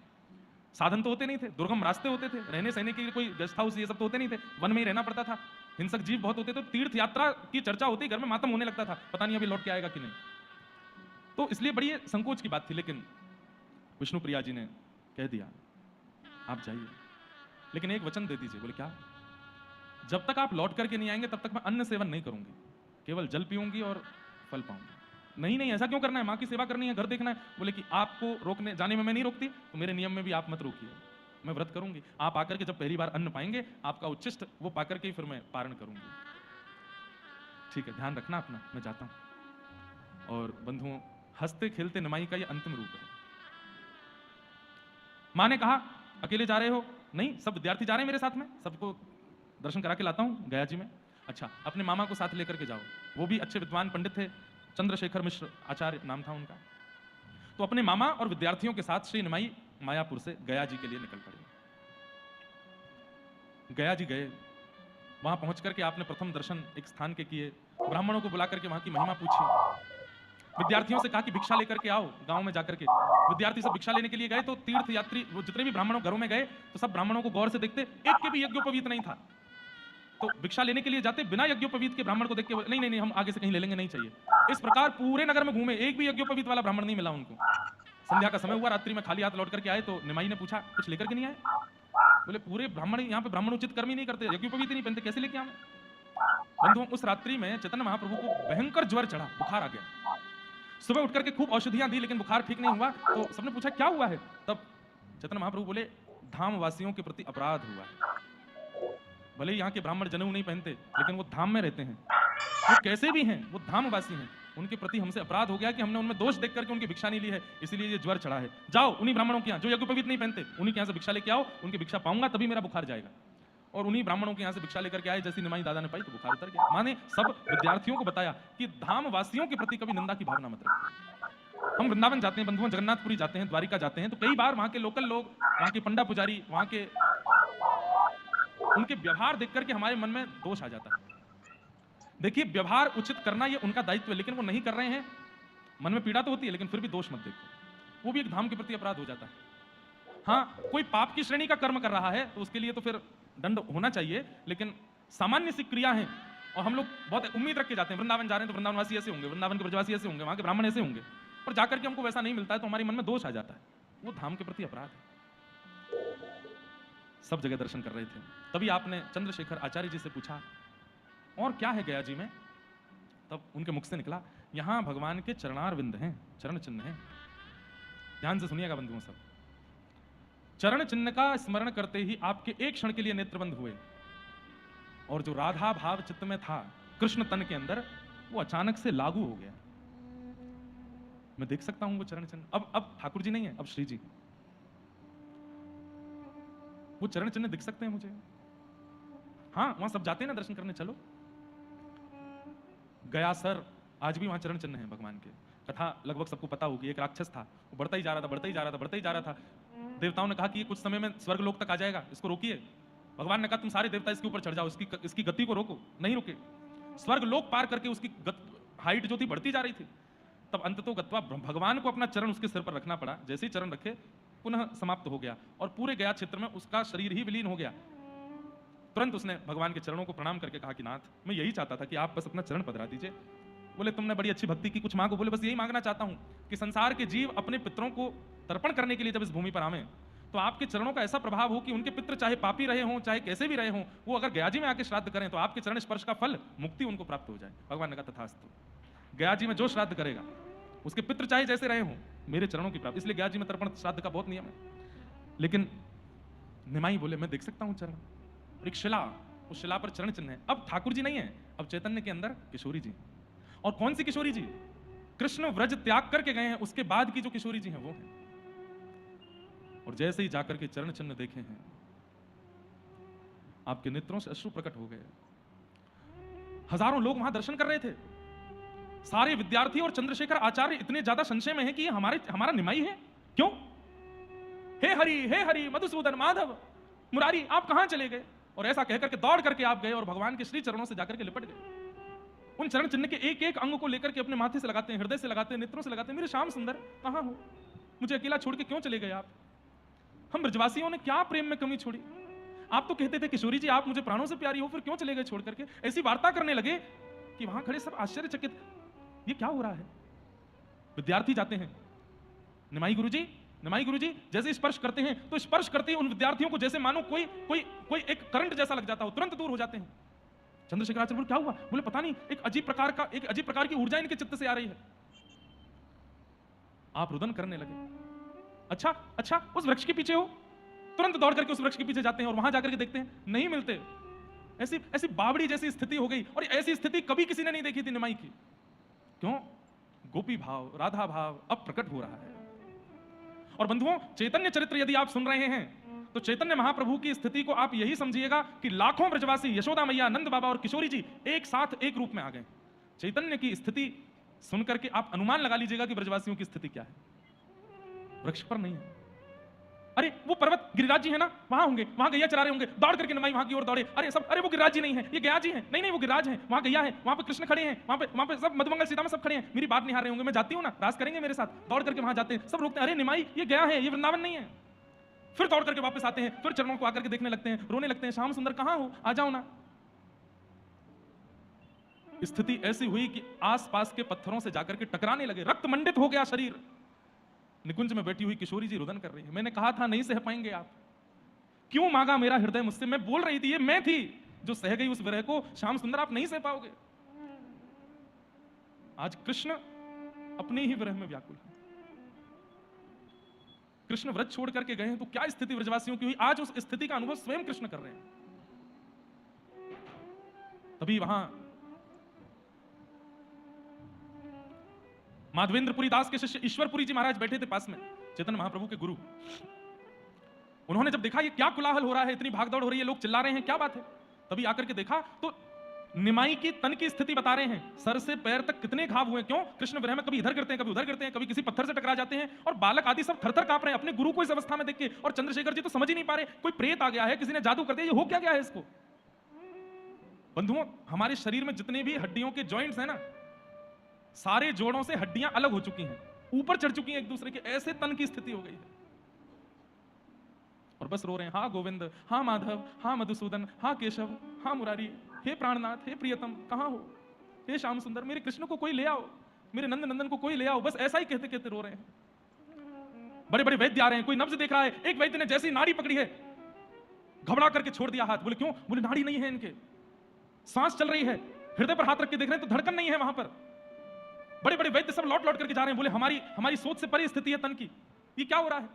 साधन तो होते नहीं थे, दुर्गम रास्ते होते थे, रहने सहने के लिए कोई गेस्ट हाउस ये सब तो होते नहीं थे, वन में ही रहना पड़ता था, हिंसक जीव बहुत होते थे। तो तीर्थ यात्रा की चर्चा होती, घर में मातम होने लगता था, पता नहीं अभी लौट के आएगा कि नहीं। तो इसलिए बड़ी संकोच की बात थी, लेकिन विष्णु प्रिया जी ने कह दिया आप जाइए, लेकिन एक वचन दे दीजिए। बोले क्या? जब तक आप लौट करके नहीं आएंगे तब तक मैं अन्न सेवन नहीं करूंगी, केवल जल पीऊंगी और फल पाऊंगी। नहीं ऐसा क्यों करना है, माँ की सेवा करनी है, घर देखना है। बोले कि आपको रोकने जाने में मैं नहीं रोकती, तो मेरे नियम में भी आप मत रोकिए, मैं व्रत करूंगी। आप आकर के जब पहली बार अन्न पाएंगे, आपका उच्छिष्ट वो पाकर के ही फिर मैं पारण करूंगी। ठीक है, ध्यान रखना अपना, मैं जाता हूं। और बंधुओं, हंसते खेलते निमाई का ये अंतिम रूप है। माँ ने कहा अकेले जा रहे हो? नहीं, सब विद्यार्थी जा रहे हैं मेरे साथ में, सबको दर्शन करा के लाता हूँ गया जी में। अच्छा, अपने मामा को साथ लेकर के जाओ, वो भी अच्छे विद्वान पंडित थे, चंद्रशेखर मिश्र आचार्य नाम था उनका। तो अपने मामा और विद्यार्थियों के साथ श्री निमाई मायापुर से गया जी के लिए निकल पड़े। गया जी गए, वहां पहुंच करके आपने प्रथम दर्शन एक स्थान के किए, ब्राह्मणों को बुला करके वहां की महिमा पूछी, विद्यार्थियों से कहा कि भिक्षा लेकर के आओ गांव में जाकर के। विद्यार्थी सब भिक्षा लेने के लिए गए तो तीर्थ यात्री वो जितने भी ब्राह्मणों घरों में गए तो सब ब्राह्मणों को गौर से देखते, एक के भी यज्ञोपवीत नहीं था। तो भिक्षा लेने के लिए जाते, बिना यज्ञोपवीत के ब्राह्मण को देख के नहीं नहीं नहीं हम आगे से कहीं ले लेंगे, नहीं चाहिए। इस प्रकार पूरे नगर में घूमे, एक भी यज्ञोपवीत वाला ब्राह्मण नहीं मिला उनको। संध्या का समय हुआ, रात्रि में खाली हाथ लौट करके आए तो निमाई ने पूछा कुछ लेकर के नहीं आए? बोले पूरे ब्राह्मण यहाँ पे ब्राह्मण उचित कर्म ही नहीं करते, यज्ञोपवीत नहीं पहनते, कैसे लेके आए? बंधुओं, उस रात्रि में चैतन्य महाप्रभु को भयंकर ज्वर चढ़ा, बुखार आ गया। सुबह उठ करके खूब औषधियां दी लेकिन बुखार ठीक नहीं हुआ। तो सबने पूछा क्या हुआ है? तब चैतन्य महाप्रभु बोले धाम वासियों के प्रति अपराध हुआ है। भले यहाँ के ब्राह्मण जनेऊ नहीं पहनते लेकिन वो धाम में रहते हैं, वो कैसे भी हैं, वो धामवासी हैं, उनके प्रति हमसे अपराध हो गया कि हमने उनमें दोष देख करके उनकी भिक्षा नहीं ली है, इसीलिए ये ज्वर चढ़ा है। जाओ उन्हीं ब्राह्मणों के यहाँ जो यज्ञोपवीत नहीं पहनते, उन्हीं के यहाँ से भिक्षा लेके आओ, उनकी भिक्षा पाऊंगा तभी मेरा बुखार जाएगा। और उन्हीं ब्राह्मणों के यहाँ से भिक्षा लेकर के आए, जैसी निमाई दादा ने पाई तो बुखार उतर गया। माने सब विद्यार्थियों को बताया कि धामवासियों के प्रति कभी निंदा की भावना मत रखो। हम वृंदावन जाते हैं बंधुओं, जगन्नाथपुरी जाते हैं, द्वारिका जाते हैं, तो कई बार वहां के लोकल लोग, वहां के पंडा पुजारी, वहां के उनके व्यवहार देख करके हमारे मन में दोष आ जाता है। देखिए, व्यवहार उचित करना ये उनका दायित्व है, लेकिन वो नहीं कर रहे हैं, मन में पीड़ा तो होती है, लेकिन फिर भी दोष मत देखो, वो भी एक धाम के प्रति अपराध हो जाता है। हाँ, कोई पाप की श्रेणी का कर्म कर रहा है तो उसके लिए तो फिर दंड होना चाहिए, लेकिन सामान्य सी क्रिया है और हम लोग बहुत उम्मीद रख के जाते हैं, वृंदावन जा रहे हैं तो वृंदावनवासी ऐसे होंगे, वृंदावन के ब्रजवासी ऐसे होंगे, वहां के ब्राह्मण ऐसे होंगे, पर जाकर के हमको वैसा नहीं मिलता है तो हमारे मन में दोष आ जाता है, वो धाम के प्रति अपराध है। सब जगह दर्शन कर रहे थे, तभी आपने चंद्रशेखर आचार्य जी से पूछा और क्या है गया जी में? तब उनके मुख से निकला, यहां भगवान के चरणारविंद हैं, चरण चिन्ह हैं। ध्यान से सुनिएगा बंधुओं सब, चरण चिन्ह का स्मरण करते ही आपके एक क्षण के लिए नेत्र बंद हुए और जो राधा भाव चित्त में था कृष्ण तन के अंदर, वो अचानक से लागू हो गया। मैं देख सकता हूं वो चरण चिन्ह। अब ठाकुर जी नहीं है, अब श्री जी, वो चरण चिन्ह दिख सकते हैं मुझे। हाँ, वहां सब जाते हैं ना दर्शन करने, चलो। गया सर, आज भी वहां चरण चिन्ह है भगवान के। कथा लगभग सबको पता होगी, एक राक्षस था, वो बढ़ता ही जा रहा था, बढ़ता ही जा रहा था, बढ़ता ही जा रहा था। देवताओं ने कहा कि ये कुछ समय में स्वर्ग लोक तक आ जाएगा, इसको रोकिए। भगवान ने कहा तुम सारे देवता इसके ऊपर चढ़ जाओ, इसकी गति को रोको। नहीं रुके, स्वर्ग लोक पार करके उसकी हाइट जो थी बढ़ती जा रही थी। तब अंततो गत्वा भगवान को अपना चरण उसके सिर पर रखना पड़ा, जैसे ही चरण रखे पुनः समाप्त हो गया और पूरे गया क्षेत्र में उसका शरीर ही विलीन हो गया। तुरंत उसने भगवान के चरणों को प्रणाम करके कहा कि नाथ, मैं यही चाहता था कि आप बस अपना चरण पधरा दीजिए। बोले तुमने बड़ी अच्छी भक्ति की, कुछ मांगो। बोले बस यही मांगना चाहता हूं कि संसार के जीव अपने पितरों को तर्पण करने के लिए जब इस भूमि पर आवे तो आपके चरणों का ऐसा प्रभाव हो कि उनके पितृ चाहे पापी रहे हों, चाहे कैसे भी रहे हों, वो अगर गया जी में आके श्राद्ध करें तो आपके चरण स्पर्श का फल मुक्ति उनको प्राप्त हो जाए। भगवान ने कहा तथास्तु। गया जी में जो श्राद्ध करेगा उसके पितृ चाहे जैसे रहे हों, मेरे चरणों की प्राप्ति। इसलिए गया जी में तर्पण श्राद्ध का बहुत नियम है। लेकिन निमाई बोले मैं देख सकता हूं चरण, एक शिला, उस शिला पर चरण चिन्ह है। अब ठाकुर जी नहीं है, अब चैतन्य के अंदर किशोरी जी। और कौन सी किशोरी जी? कृष्ण व्रज त्याग करके गए हैं उसके बाद की जो किशोरी जी हैं वो है। और जैसे ही जाकर के चरण चिन्ह देखे हैं, आपके नेत्रों से अश्रु प्रकट हो गए। हजारों लोग वहां दर्शन कर रहे थे, सारे विद्यार्थी और चंद्रशेखर आचार्य इतने ज्यादा संशय में हैं कि ये हमारा निमाई है। क्यों? हे हरि मधुसूदन माधव मुरारी, आप कहां चले गए? और ऐसा कहकर के दौड़ करके आप गए और भगवान के श्री चरणों से जाकर के लिपट गए। उन चरण चिन्ह के एक एक अंग को लेकर के अपने माथे से लगाते हैं, हृदय से लगाते हैं, नेत्रों से लगाते हैं। मेरे श्याम सुंदर कहां हो? मुझे अकेला छोड़ के क्यों चले गए आप? हम ब्रजवासियों ने क्या प्रेम में कमी छोड़ी? आप तो कहते थे किशोरी जी आप मुझे प्राणों से प्यारी हो, फिर क्यों चले गए छोड़ करके? ऐसी वार्ता करने लगे कि वहां खड़े सब आश्चर्यचकित, ये क्या हो रहा है? विद्यार्थी जाते हैं, निमाई गुरुजी जैसे स्पर्श करते हैं तो स्पर्श करते ही उन विद्यार्थियों को जैसे मानो कोई एक करंट जैसा लग जाता हो, तुरंत दूर हो जाते हैं। चंद्रशेखर आचार्य बोले क्या हुआ? बोले पता नहीं, एक अजीब प्रकार की ऊर्जा इनके चित्त से आ रही है। आप रुदन करने लगे। अच्छा उस वृक्ष के पीछे हो? तुरंत दौड़ करके उस वृक्ष के पीछे जाते हैं और वहां जाकर के देखते हैं नहीं मिलते। ऐसी बावड़ी जैसी स्थिति हो गई और ऐसी स्थिति कभी किसी ने नहीं देखी थी निमाई की। क्यों? गोपी भाव, राधा भाव अब प्रकट हो रहा है। और बंधुओं, चैतन्य चरित्र यदि आप सुन रहे हैं तो चैतन्य महाप्रभु की स्थिति को आप यही समझिएगा कि लाखों ब्रजवासी, यशोदा मैया, नंद बाबा और किशोरी जी एक साथ एक रूप में आ गए। चैतन्य की स्थिति सुनकर के आप अनुमान लगा लीजिएगा कि ब्रजवासियों की स्थिति क्या है। वृक्ष पर नहीं है, अरे वो पर्वत गिरिराज जी है ना, वहां होंगे, वहां गैया चरा रहे होंगे, दौड़ करके निमाई वहां की ओर दौड़े, अरे सब, अरे वो गिरिराज जी नहीं है, ये गया जी है, नहीं नहीं वो गिरिराज है, वहां गैया है, वहां पे कृष्ण खड़े हैं, वहां पे सब मधुमंगल सीता में सब खड़े हैं, मेरी बात निहार रहे होंगे, मैं जाती हूँ ना, रास करेंगे मेरे साथ, दौड़ करके वहां जाते हैं, सब रोकते हैं, अरे निमाई ये गया है, ये वृंदावन नहीं है। फिर दौड़ करके वापस आते हैं, फिर चरणों को आकर के देखने लगते हैं, रोने लगते हैं, श्याम सुंदर कहां हो, आ जाओ ना। स्थिति ऐसी हुई कि आसपास के पत्थरों से जाकर के टकराने लगे, रक्त मंडित हो गया शरीर। निकुंज में बैठी हुई किशोरी जी रुदन कर रही है, मैंने कहा था नहीं सह पाएंगे आप, क्यों मांगा मेरा हृदय मुझसे, मैं बोल रही थी, ये मैं थी जो सह गई उस विरह को, श्याम सुंदर आप नहीं सह पाओगे। आज कृष्ण अपने ही विरह में व्याकुल है। कृष्ण व्रत छोड़ करके गए हैं तो क्या स्थिति ब्रजवासियों की हुई, आज उस स्थिति का अनुभव स्वयं कृष्ण कर रहे हैं। तभी वहां माधवेंद्रपुरी दास के शिष्य ईश्वरपुरी जी महाराज बैठे थे पास में, चैतन्य महाप्रभु के गुरु। उन्होंने जब देखा ये क्या कोलाहल हो रहा है, इतनी भागदौड़ हो रही है, लोग चिल्ला रहे हैं, क्या बात है, तभी आकर के देखा तो निमाई की तन की स्थिति बता रहे हैं, सर से पैर तक कितने घाव हुए, क्यों, कृष्ण विरह में कभी इधर गिरते हैं, कभी उधर गिरते हैं, कभी किसी पत्थर से टकरा जाते हैं, और बालक आदि सब थरथर कांप रहे हैं अपने गुरु को इस अवस्था में देख के। और चंद्रशेखर जी तो समझ ही नहीं पा रहे, कोई प्रेत आ गया है, किसी ने जादू कर दिया, ये हो क्या गया है इसको। बंधुओं, हमारे शरीर में जितने भी हड्डियों के जॉइंट्स हैं ना, सारे जोड़ों से हड्डियां अलग हो चुकी हैं, ऊपर चढ़ चुकी हैं एक दूसरे के, ऐसे तन की स्थिति हो गई है। और बस रो रहे हैं, हाँ गोविंद, हाँ माधव, हाँ मधुसूदन, हाँ केशव, हाँ मुरारी, हे प्राणनाथ, हे प्रियतम, कहां हो, हे श्याम सुंदर, मेरे कृष्ण को कोई ले आओ, मेरे नंद नंदन को कोई ले आओ। बस ऐसा ही कहते कहते रो रहे हैं। बड़े बड़े वैद्य आ रहे हैं, कोई नब्ज देख रहा है, एक वैद्य ने जैसी नाड़ी पकड़ी है घबरा करके छोड़ दिया हाथ। बोले क्यों, बोले नाड़ी नहीं है इनके, सांस चल रही है, हृदय पर हाथ रख के देख रहे हैं तो धड़कन नहीं है वहां पर। बड़े बड़े वैद्य सब लौट लौट करके जा रहे हैं, बोले हमारी सोच से परे स्थिति है तन की, ये क्या हो रहा है।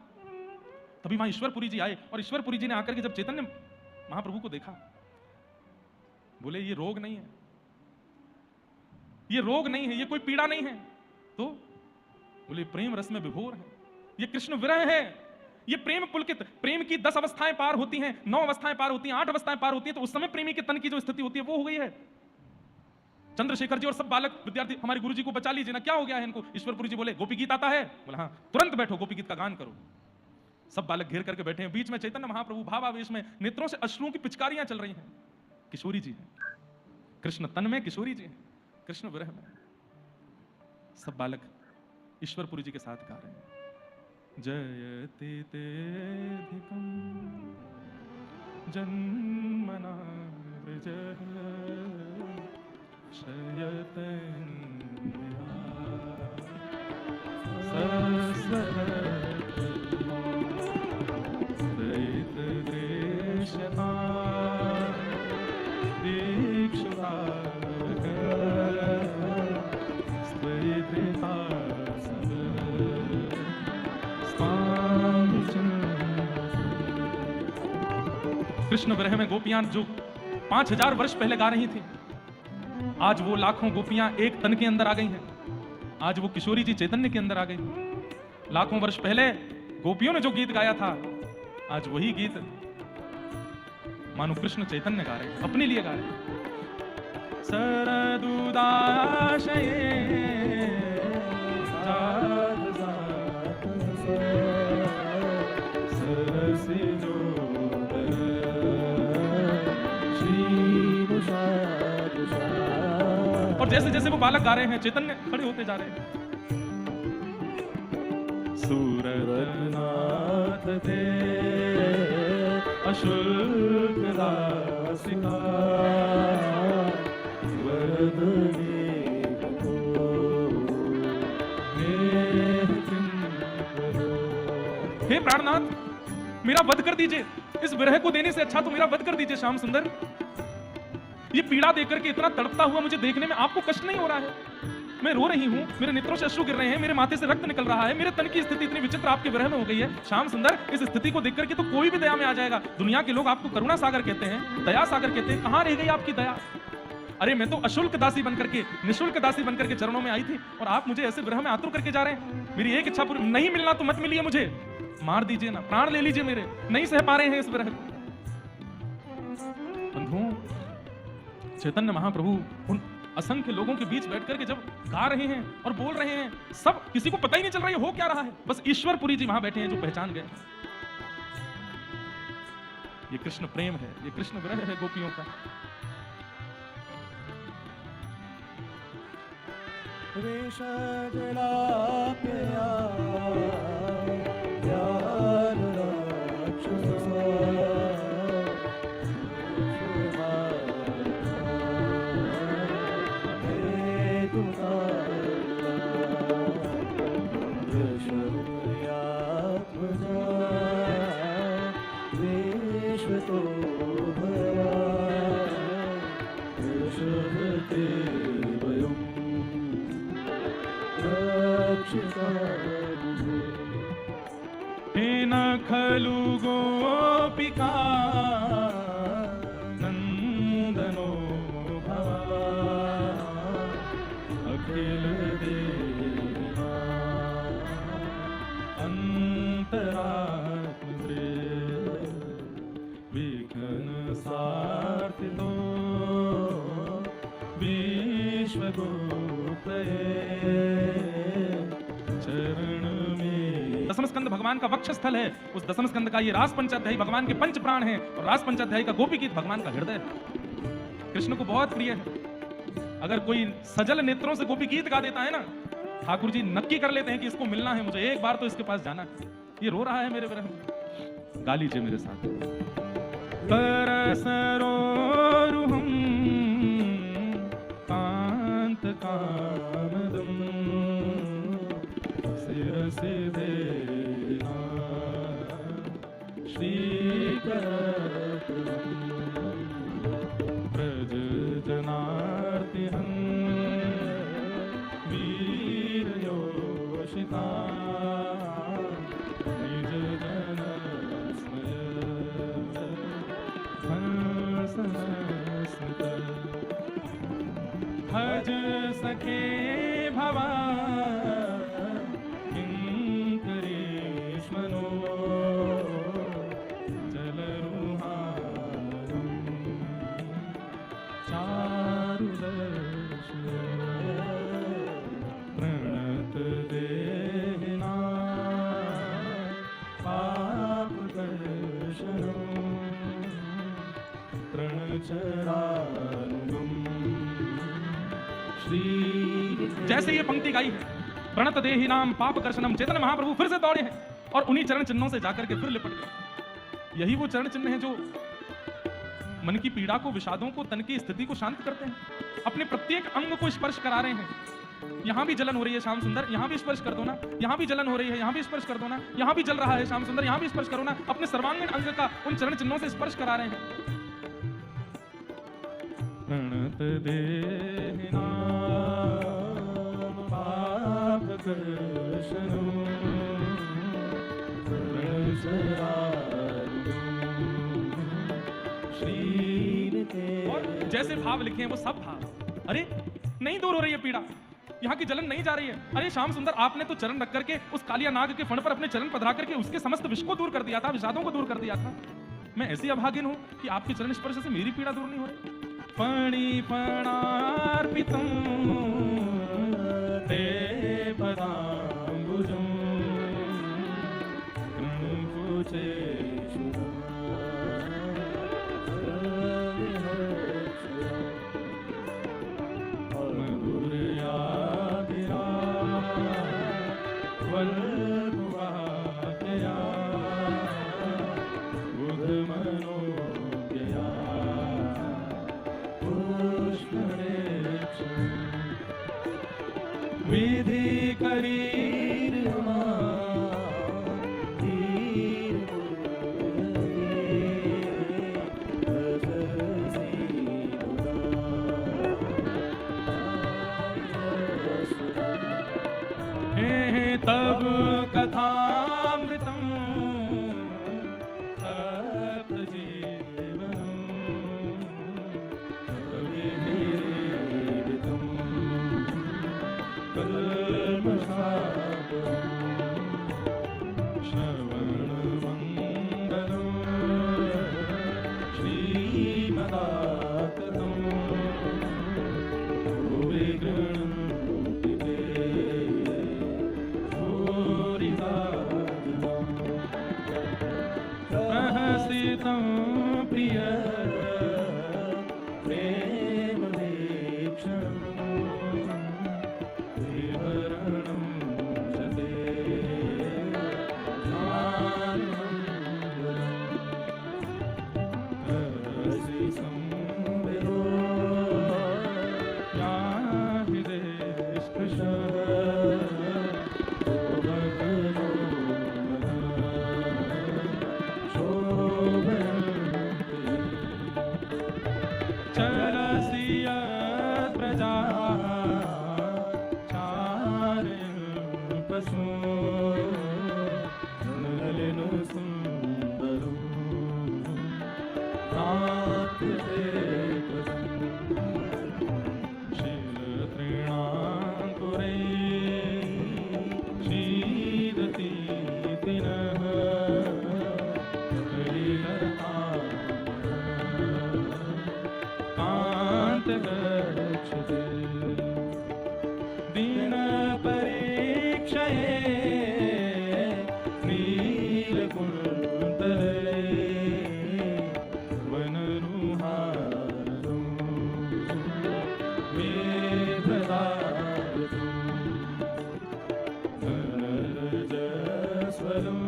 तभी वहां ईश्वरपुरी जी आए, और ईश्वरपुरी जी ने आकर के जब चैतन्य महाप्रभु को देखा, बोले ये रोग नहीं है, ये रोग नहीं है, ये कोई पीड़ा नहीं है, तो बोले प्रेम रस में विभोर है, ये कृष्ण विरह है, ये प्रेम पुलकित, प्रेम की 10 अवस्थाएं पार होती हैं, 9 अवस्थाएं पार होती हैं, 8 अवस्थाएं पार होती हैं, तो उस समय प्रेमी के तन की जो स्थिति होती है वो हो गई है। चंद्रशेखर जी और सब बालक विद्यार्थी हमारे गुरुजी को बचा लीजिए ना, क्या हो गया है इनको। ईश्वरपुरी जी बोले गोपी गीत आता है, बोला हाँ, तुरंत बैठो गोपी गीत का गान करो। सब बालक घेर करके बैठे हैं, बीच में चैतन्य महाप्रभु भावावेश में, नेत्रों से अश्रुओं की पिचकारियां चल रही हैं। किशोरी जी हैं, कृष्ण तन में, किशोरी जी हैं कृष्ण विरह में। सब बालक ईश्वरपुरी जी के साथ गा रहे हैं, जयति तेधिकं जन्मना वृजः कृष्ण विरह में गोपियां जो 5000 वर्ष पहले गा रही थी, आज वो लाखों गोपियां एक तन के अंदर आ गई हैं। आज वो किशोरी जी चैतन्य के अंदर आ गई। लाखों वर्ष पहले गोपियों ने जो गीत गाया था, आज वही गीत मानो कृष्ण चैतन्य गा रहे हैं, अपने लिए गा रहे हैं। और जैसे जैसे वो बालक गा रहे हैं, चैतन्य खड़े होते जा रहे हैं। सूरनाथ दे अशुल्क दासिका हे प्राणनाथ, मेरा वध कर दीजिए, इस विरह को देने से अच्छा तो मेरा वध कर दीजिए श्याम सुंदर। ये पीड़ा देकर के इतना तड़पता हुआ मुझे देखने में आपको कष्ट नहीं हो रहा है? मैं रो रही हूँ, मेरे नेत्रों से अश्रु गिर रहे हैं, मेरे माथे से रक्त निकल रहा है, मेरे तन की स्थिति इतनी विचित्र आपके विरह में हो गई है। श्याम सुंदर, इस स्थिति को देख करके तो कोई भी दया में आ जाएगा। दुनिया के लोग आपको करुणा सागर कहते हैं, दया सागर कहते हैं, कहाँ रह गई आपकी दया? अरे मैं तो अशुल्क दासी बनकर के, निशुल्क दासी बनकर के चरणों में आई थी, और आप मुझे ऐसे विरह में आतुर करके जा रहे हैं। मेरी एक इच्छा पूरी नहीं, मिलना तो मत मिलिए मुझे, मार दीजिए ना, प्राण ले लीजिए मेरे, नहीं सह पा रहे हैं इस विरह को। बंधुओं, चैतन्य महाप्रभु उन असंख्य लोगों के बीच बैठ करके जब गा रहे हैं और बोल रहे हैं, सब किसी को पता ही नहीं चल रहा है हो क्या रहा है, बस ईश्वरपुरी जी वहां बैठे हैं जो पहचान गए। ये कृष्ण प्रेम है, ये कृष्ण विरह है गोपियों का। खलु गोपिका नंदनो भवा अखिल देवा अंतरात्म विघ्न सार्थितो विश्व दसम स्कंद भगवान का वक्ष स्थल है। उस दसम स्कंद का ये रास पंचाध्यायी भगवान के पंच प्राण हैं और रास पंचाध्यायी का गोपी गीत भगवान का हृदय है, कृष्ण को बहुत प्रिय है। अगर कोई सजल नेत्रों से गोपी गीत गा देता है ना, ठाकुर जी नक्की कर लेते हैं कि इसको मिलना है, मुझे एक बार तो इसके पास जाना है। ये रो रहा है मेरे विरह में, गा लीजिए मेरे साथ। तरसरोरुहं कांत कामदम शिरसि देना श्रीकरतुलं ब्रज जनार्तिहं वीरयोषिता निज जन स्मय हंसस्मित भज सखे भवा जैसे ये पंक्ति गाई है, प्रणत देहि नाम पाप कर्षणम, चैतन्य महाप्रभु फिर से दौड़े हैं और उन्हीं चरण चिन्हों से जाकर के फिर लिपट गए। यही वो चरण चिन्ह हैं जो मन की पीड़ा को, विषादों को, तन की स्थिति को शांत करते हैं। अपने प्रत्येक अंग को स्पर्श करा रहे हैं। यहां भी जलन हो रही है श्याम सुंदर, यहां भी स्पर्श कर दो ना, यहां भी जलन हो रही है, यहां भी स्पर्श कर दो ना, यहां भी जल रहा है श्याम सुंदर, यहां भी स्पर्श करो ना। अपने सर्वांगीण अंग का उन चरण चिन्हों से स्पर्श करा रहे हैं। प्रणत देहि नाम पाप कर्षणम और जैसे भाव लिखे हैं वो सब भाव, अरे नहीं दूर हो रही है पीड़ा, यहाँ की जलन नहीं जा रही है। अरे श्याम सुंदर, आपने तो चरण रख करके उस कालिया नाग के फण पर अपने चरण पधरा करके उसके समस्त विष को दूर कर दिया था, विषादों को दूर कर दिया था। मैं ऐसी अभागिन हूं कि आपके चरण स्पर्श से मेरी पीड़ा दूर नहीं हो रही। फणी फणार्पितं ते पदाम्बुजं कृणुकुचे मधुरयादिरा वल्लुवाक्या बुधमनोज्ञया विधि करीर तब कथामृतम श्रवण तं प्रिय प्रेम वीक्षणम् विहरणं च ते रसि संविदो याहि देशकृशः चलसि यत् प्रजा चारयपशु नलिनु सुन्दरं प्राप्यते शीलतृणाङ्कुरैः शीदति तिनः गच्छते दीनपरीक्षये नीलकुन्तले वनरुहारं वेददातुं धनरजस्वलं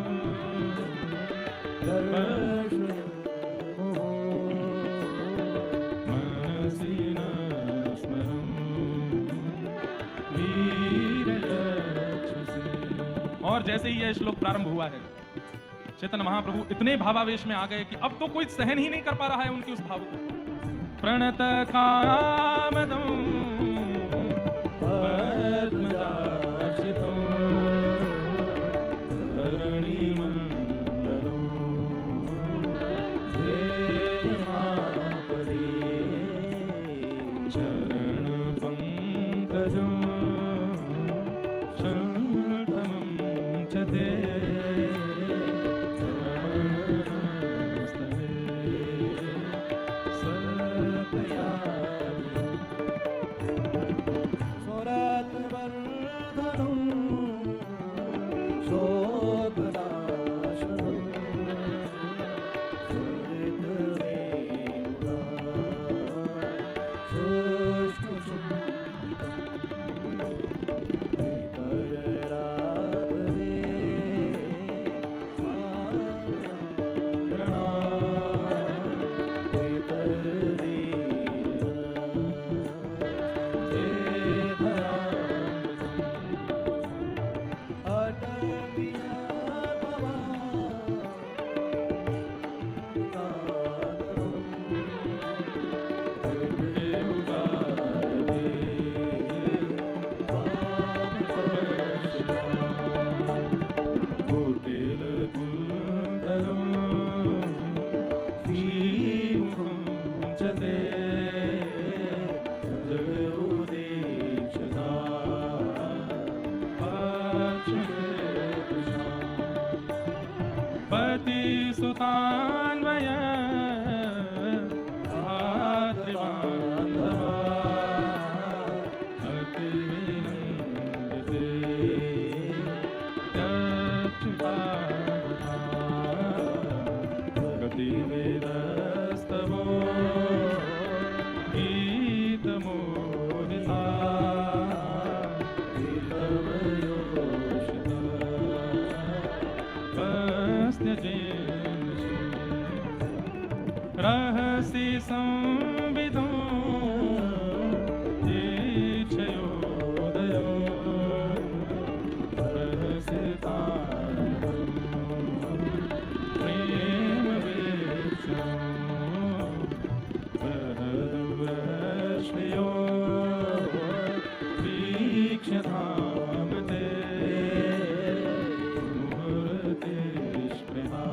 और जैसे ही यह श्लोक प्रारंभ हुआ है, चैतन्य महाप्रभु इतने भावावेश में आ गए कि अब तो कोई सहन ही नहीं कर पा रहा है उनकी उस भाव को। प्रणत कामदं पद्मजाक्षितं धरणीमण्डलं ध्येयमापदे चरणपङ्कजं पतिसुतान्वय भातृबान्धवा अतिविनन्दिते यच्युतावता गतिवेदस्तवो गीतमोहिता रहसि संविदो दीक्षयोदयो रहसि तारकं प्रेम वीक्षणं बहदुरश्रियो वीक्ष्यधाम ते मुहूर्ते स्पृहा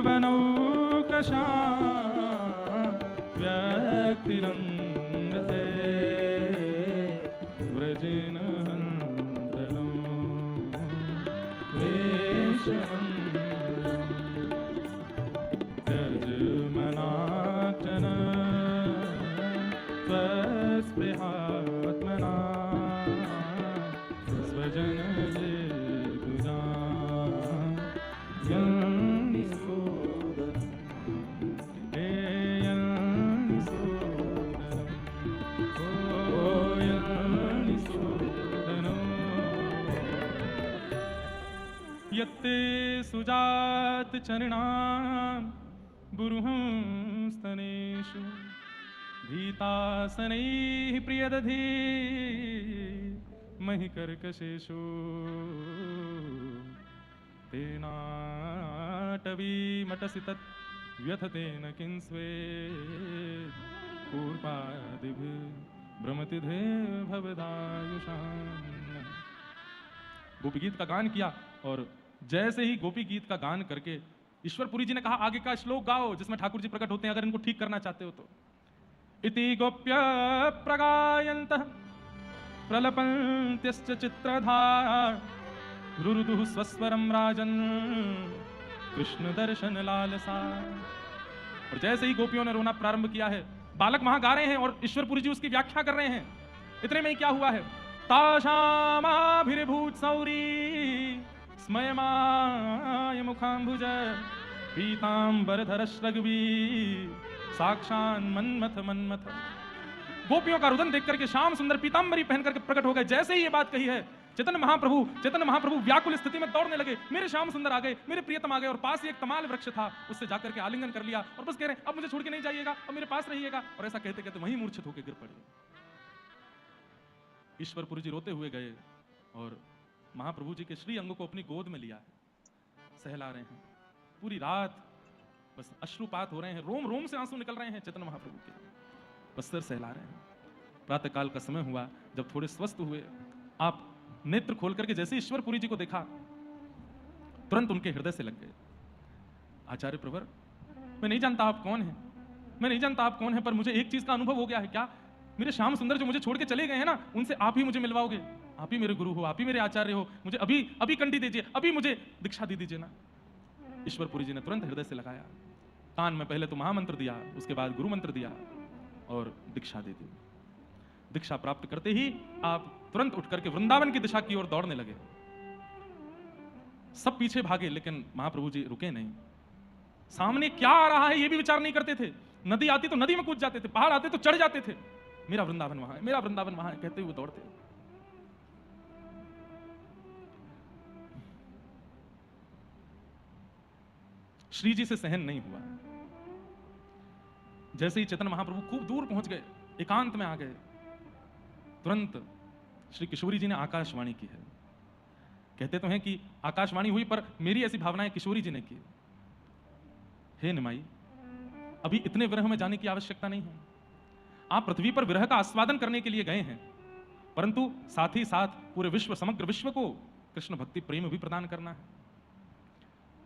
व्रजवनौकशा व्यक्तिरङ्गते व्रजिनहन्तलं वेशमण्डलं त्यजमनाटन स्वस्पृहात्मना स्वजन यत्ते सुजात चरणां बुरुहं स्तनेषु भीतासनैः प्रियदधि महि कर्कशेषु तेनाटवीमटसि तत् व्यथतेन किंस्वे पूर्वादिभिः भ्रमतिधे भवदायुषाम्। गोपी गीत का गान किया और जैसे ही गोपी गीत का गान करके ईश्वरपुरी जी ने कहा आगे का श्लोक गाओ जिसमें ठाकुर जी प्रकट होते हैं, अगर इनको ठीक करना चाहते हो तो। इति गोप्य प्रगायन्तः प्रलपन्त्यश्च चित्रधारा रुरुदुः स्वस्वरं राजन् कृष्ण दर्शन लालसा। और जैसे ही गोपियों ने रोना प्रारंभ किया है, बालक वहां गा रहे हैं और ईश्वरपुरी जी उसकी व्याख्या कर रहे हैं। इतने में ही क्या हुआ है, ताशामाभिर्भूत सौरी स्मयमाय मुखाम्बुज पीताम्बरधरश्रग्वी साक्षान् मन्मथ मन्मथ। गोपियों का रुदन देख करके श्याम सुंदर पीताम्बरी पहन करके प्रकट हो गए। जैसे ही ये बात कही है, चैतन्य महाप्रभु व्याकुल स्थिति में दौड़ने लगे। मेरे श्याम सुंदर आ गए, मेरे प्रियतम आ गए और पास ही एक तमाल वृक्ष था, उससे जाकर के आलिंगन कर लिया और बस कह रहे अब मुझे छोड़ के नहीं जाइएगा, अब मेरे पास रहिएगा। और ऐसा कहते कहते वहीं मूर्छित होकर गिर पड़े। ईश्वरपुरी जी रोते हुए गए और महाप्रभु जी के श्री अंग को अपनी गोद में लिया, सहला रहे हैं। पूरी रात बस अश्रुपात हो रहे हैं, रोम रोम से आंसू निकल रहे हैं चैतन्य महाप्रभु के, बस सिर सहला रहे हैं। प्रातः काल का समय हुआ, जब थोड़े स्वस्थ हुए, आप नेत्र खोल करके जैसे ईश्वरपुरी जी को देखा, तुरंत उनके हृदय से लग गए। आचार्य प्रवर, मैं नहीं जानता आप कौन हैं, मैं नहीं जानता आप कौन हैं, पर मुझे एक चीज का अनुभव हो गया है। क्या? मेरे श्याम सुंदर जो मुझे छोड़ के चले गए हैं ना, उनसे आप ही मुझे मिलवाओगे, आप ही मेरे गुरु हो, आप ही मेरे आचार्य हो, मुझे अभी अभी कंठी दीजिए, अभी मुझे दीक्षा दे दीजिए ना। ईश्वरपुरी जी ने तुरंत हृदय से लगाया, कान में पहले तो महामंत्र दिया, उसके बाद गुरु मंत्र दिया और दीक्षा दे दी। दीक्षा प्राप्त करते ही आप तुरंत उठ करके वृंदावन की दिशा की ओर दौड़ने लगे। सब पीछे भागे, लेकिन महाप्रभु जी रुके नहीं। सामने क्या आ रहा है ये भी विचार नहीं करते थे। नदी आती तो नदी में कूद जाते थे, पहाड़ आते तो चढ़ जाते थे। मेरा वृंदावन वहां है, मेरा वृंदावन वहां है कहते हुए दौड़ते। श्री जी से सहन नहीं हुआ। जैसे ही चैतन्य महाप्रभु खूब दूर पहुंच गए, एकांत में आ गए, तुरंत श्री किशोरी जी ने आकाशवाणी की है। कहते तो हैं कि आकाशवाणी हुई, पर मेरी ऐसी भावना है किशोरी जी ने की। हे निमाई, अभी इतने विरह में जाने की आवश्यकता नहीं है। आप पृथ्वी पर विरह का आस्वादन करने के लिए गए हैं, परंतु साथ ही साथ पूरे विश्व, समग्र विश्व को कृष्ण भक्ति प्रेम भी प्रदान करना है।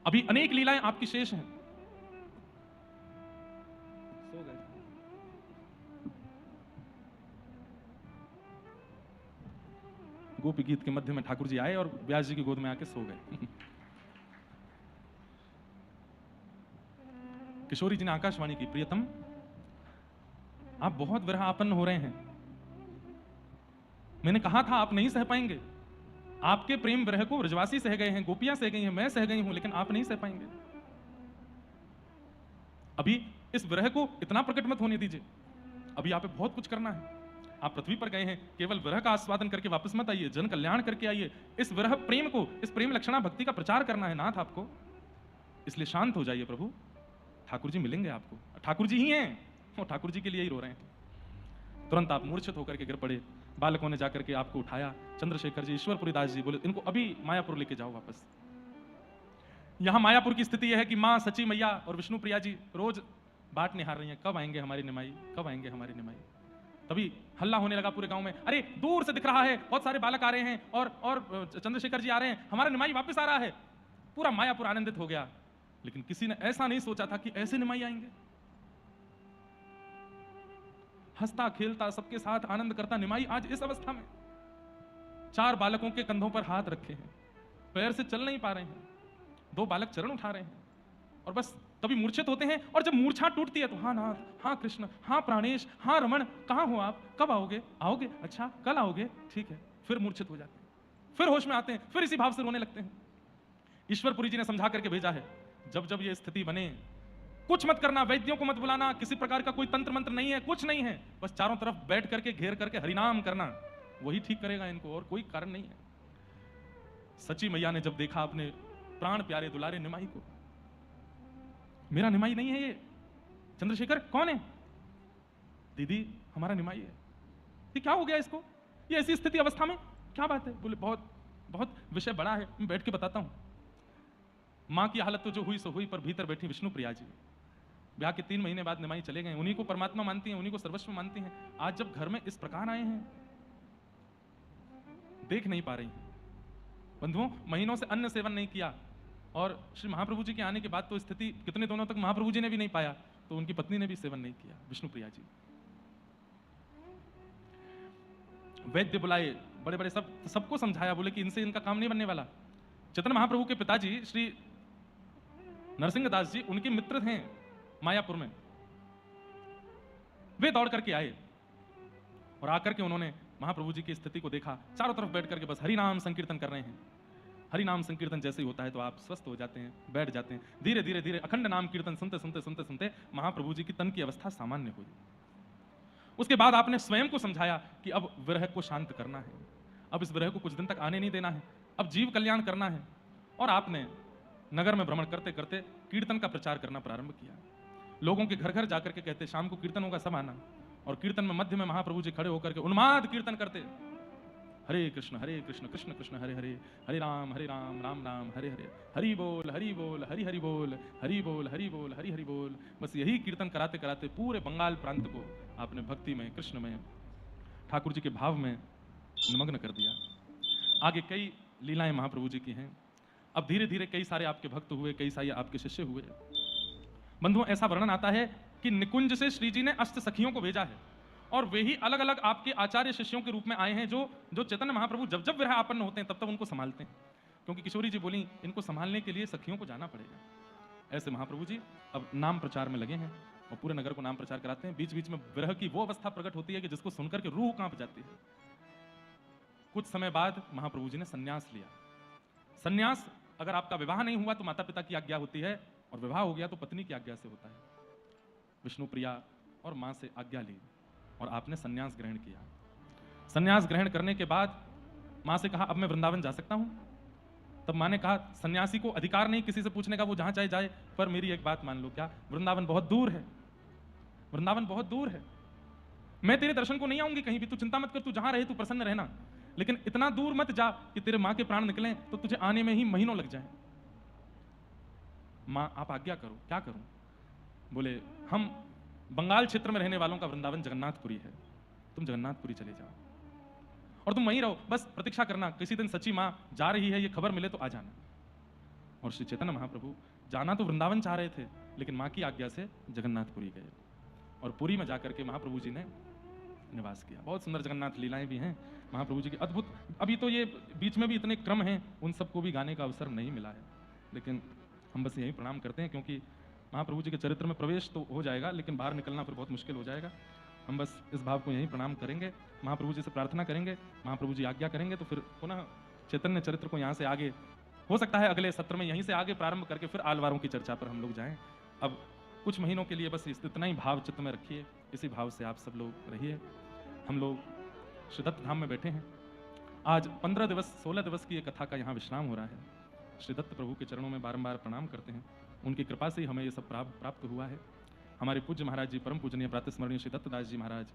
अभी अनेक लीलाएं आपकी शेष हैं। सो गए। गोपी गीत के मध्य में ठाकुर जी आए और व्यास जी की गोद में आके सो गए। किशोरी जी ने आकाशवाणी की, प्रियतम आप बहुत विरह आपन्न हो रहे हैं। मैंने कहा था आप नहीं सह पाएंगे। आपके प्रेम विरह को ब्रजवासी सह गए हैं, गोपियां सह गई हैं, मैं सह गई हूं, लेकिन आप नहीं सह पाएंगे। अभी इस विरह को इतना प्रकट मत होने दीजिए। अभी आप पे बहुत कुछ करना है। आप पृथ्वी पर गए हैं, केवल विरह का आस्वादन करके वापस मत आइए, जन कल्याण करके आइए। इस विरह प्रेम को, इस प्रेम लक्षणा भक्ति का प्रचार करना है नाथ आपको। इसलिए शांत हो जाइए प्रभु, ठाकुर जी मिलेंगे आपको। ठाकुर जी ही हैं, और ठाकुर जी के लिए ही रो रहे हैं। तुरंत आप मूर्छित होकर के गिर पड़े। बालकों ने जाकर के आपको उठाया। चंद्रशेखर जी, ईश्वरपुरी दास जी बोले इनको अभी मायापुर लेके जाओ वापस। यहां मायापुर की स्थिति यह है कि मां सची मैया और विष्णु प्रिया जी रोज बाट निहार रही हैं, कब आएंगे हमारी निमाई, कब आएंगे हमारी निमाई। तभी हल्ला होने लगा पूरे गांव में, अरे दूर से दिख रहा है बहुत सारे बालक आ रहे हैं और चंद्रशेखर जी आ रहे हैं, हमारा निमाई वापस आ रहा है। पूरा मायापुर आनंदित हो गया, लेकिन किसी ने ऐसा नहीं सोचा था कि ऐसे निमाई आएंगे। हंसता खेलता सबके साथ आनंद करता निमाई आज इस अवस्था में। 4 बालकों के कंधों पर हाथ रखे हैं, पैर से चल नहीं पा रहे हैं। 2 बालक चरण उठा रहे हैं और बस तभी मूर्छित होते हैं। और जब मूर्छा टूटती है तो हाँ नाथ, हाँ कृष्ण, हाँ प्राणेश, हाँ रमण, कहाँ हो आप, कब आओगे, आओगे, अच्छा कल आओगे, ठीक है। फिर मूर्छित हो जाते हैं, फिर होश में आते हैं, फिर इसी भाव से रोने लगते हैं। ईश्वरपुरी जी ने समझा करके भेजा है, जब जब ये स्थिति बने कुछ मत करना, वैद्यों को मत बुलाना, किसी प्रकार का कोई तंत्र मंत्र नहीं है, कुछ नहीं है। बस चारों तरफ बैठ करके घेर करके हरिनाम करना, वही ठीक करेगा इनको, और कोई कारण नहीं है। सची मैया ने जब देखा अपने प्राण प्यारे दुलारे निमाई को। मेरा निमाई नहीं है ये। चंद्रशेखर कौन है? दीदी हमारा निमाई है। ये क्या हो गया इसको? ये ऐसी स्थिति अवस्था में क्या बात है? बोले बहुत बहुत विषय बड़ा है, मैं बैठ के बताता हूं। मां की हालत तो जो हुई सो हुई, पर भीतर बैठी विष्णु प्रिया जी ब्याह के 3 महीने बाद निमाई चले गए। उन्हीं को परमात्मा मानती हैं, उन्हीं को सर्वस्व मानती हैं। आज जब घर में इस प्रकार आए हैं, देख नहीं पा रही हैं। बंधुओं, महीनों से अन्न सेवन नहीं किया, और श्री महाप्रभु जी के आने के बाद तो स्थिति कितने दिनों तक महाप्रभु जी ने भी नहीं पाया, तो उनकी पत्नी ने भी सेवन नहीं किया, विष्णु प्रिया जी। वैद्य बुलाए, बड़े बड़े सबको समझाया, बोले कि इनसे इनका काम नहीं बनने वाला। चैतन्य महाप्रभु के पिताजी श्री नरसिंह दास जी उनके मित्र थे मायापुर में। वे दौड़ करके आए और आकर के उन्होंने महाप्रभु जी की स्थिति को देखा। चारों तरफ बैठ करके बस हरि नाम संकीर्तन कर रहे हैं। हरि नाम संकीर्तन जैसे ही होता है तो आप स्वस्थ हो जाते हैं, बैठ जाते हैं। धीरे धीरे धीरे अखंड नाम कीर्तन सुनते सुनते सुनते सुनते महाप्रभु जी की तन की अवस्था सामान्य हुई। उसके बाद आपने स्वयं को समझाया कि अब विरह को शांत करना है, अब इस विरह को कुछ दिन तक आने नहीं देना है, अब जीव कल्याण करना है। और आपने नगर में भ्रमण करते करते कीर्तन का प्रचार करना प्रारंभ किया। लोगों के घर घर जाकर के कहते, शाम को कीर्तन होगा, सब आना। और कीर्तन में मध्य में महाप्रभु जी खड़े होकर के उन्माद कीर्तन करते, हरे कृष्ण कृष्ण कृष्ण हरे हरे, हरे राम राम राम हरे हरे, हरि बोल हरि बोल हरि हरि बोल, हरि बोल हरि बोल हरि हरि बोल। बस यही कीर्तन कराते कराते पूरे बंगाल प्रांत को आपने भक्ति में, कृष्ण में, ठाकुर जी के भाव में निमग्न कर दिया। आगे कई लीलाएं महाप्रभु जी की हैं। अब धीरे धीरे कई सारे आपके भक्त हुए, कई सारे आपके शिष्य हुए। बंधुओं, ऐसा वर्णन आता है कि निकुंज से श्री जी ने अष्ट सखियों को भेजा है, और वे ही अलग अलग आपके आचार्य शिष्यों के रूप में आए हैं, जो चैतन्य महाप्रभु जब जब विरह आपन्न होते हैं तब तब उनको संभालते हैं। क्योंकि किशोरी जी बोली, इनको संभालने के लिए सखियों को जाना पड़ेगा। ऐसे महाप्रभु जी अब नाम प्रचार में लगे हैं और पूरे नगर को नाम प्रचार कराते हैं। बीच बीच में विरह की वो अवस्था प्रकट होती है कि जिसको सुनकर के रूह कांप जाती है। कुछ समय बाद महाप्रभु जी ने संन्यास लिया। संन्यास, अगर आपका विवाह नहीं हुआ तो माता पिता की आज्ञा होती है, और विवाह हो गया तो पत्नी की आज्ञा से होता है। विष्णु प्रिया और मां से आज्ञा ली और आपने संन्यास ग्रहण किया। संन्यास ग्रहण करने के बाद मां से कहा, अब मैं वृंदावन जा सकता हूं? तब मां ने कहा, सन्यासी को अधिकार नहीं किसी से पूछने का, वो जहां चाहे जाए, पर मेरी एक बात मान लो। क्या? वृंदावन बहुत दूर है, वृंदावन बहुत दूर है। मैं तेरे दर्शन को नहीं आऊंगी कहीं भी, तू चिंता मत कर, तू जहां रहे तू प्रसन्न रहना, लेकिन इतना दूर मत जा कि तेरे मां के प्राण निकलें तो तुझे आने में ही महीनों लग जाए। मां आप आज्ञा करो, क्या करूं? बोले, हम बंगाल क्षेत्र में रहने वालों का वृंदावन जगन्नाथपुरी है, तुम जगन्नाथपुरी चले जाओ और तुम वहीं रहो, बस प्रतीक्षा करना, किसी दिन सच्ची मां जा रही है ये खबर मिले तो आ जाना। और श्री चैतन्य महाप्रभु जाना तो वृंदावन चाह रहे थे, लेकिन मां की आज्ञा से जगन्नाथपुरी गए और पुरी में जाकर के महाप्रभु जी ने निवास किया। बहुत सुंदर जगन्नाथ लीलाएं भी हैं महाप्रभु जी की, अद्भुत। अभी तो ये बीच में भी इतने क्रम हैं, उन सबको भी गाने का अवसर नहीं मिला है, लेकिन हम बस यही प्रणाम करते हैं, क्योंकि महाप्रभु जी के चरित्र में प्रवेश तो हो जाएगा, लेकिन बाहर निकलना फिर बहुत मुश्किल हो जाएगा। हम बस इस भाव को यहीं प्रणाम करेंगे, महाप्रभु जी से प्रार्थना करेंगे, महाप्रभु जी आज्ञा करेंगे तो फिर पुनः चैतन्य चरित्र को यहाँ से आगे, हो सकता है अगले सत्र में यहीं से आगे प्रारंभ करके फिर आलवारों की चर्चा पर हम लोग जाएं। अब कुछ महीनों के लिए बस इतना ही भाव चित्त में रखिए, इसी भाव से आप सब लोग रहिए। हम लोग श्री दत्त धाम में बैठे हैं। आज 15 दिवस 16 दिवस की ये कथा का यहाँ विश्राम हो रहा है। श्री दत्त प्रभु के चरणों में बारंबार प्रणाम करते हैं, उनकी कृपा से ही हमें ये सब प्राप्त हुआ है। हमारे पूज्य महाराज जी, परम पूजनीय प्रातस्मरणीय श्री दत्तदास जी महाराज,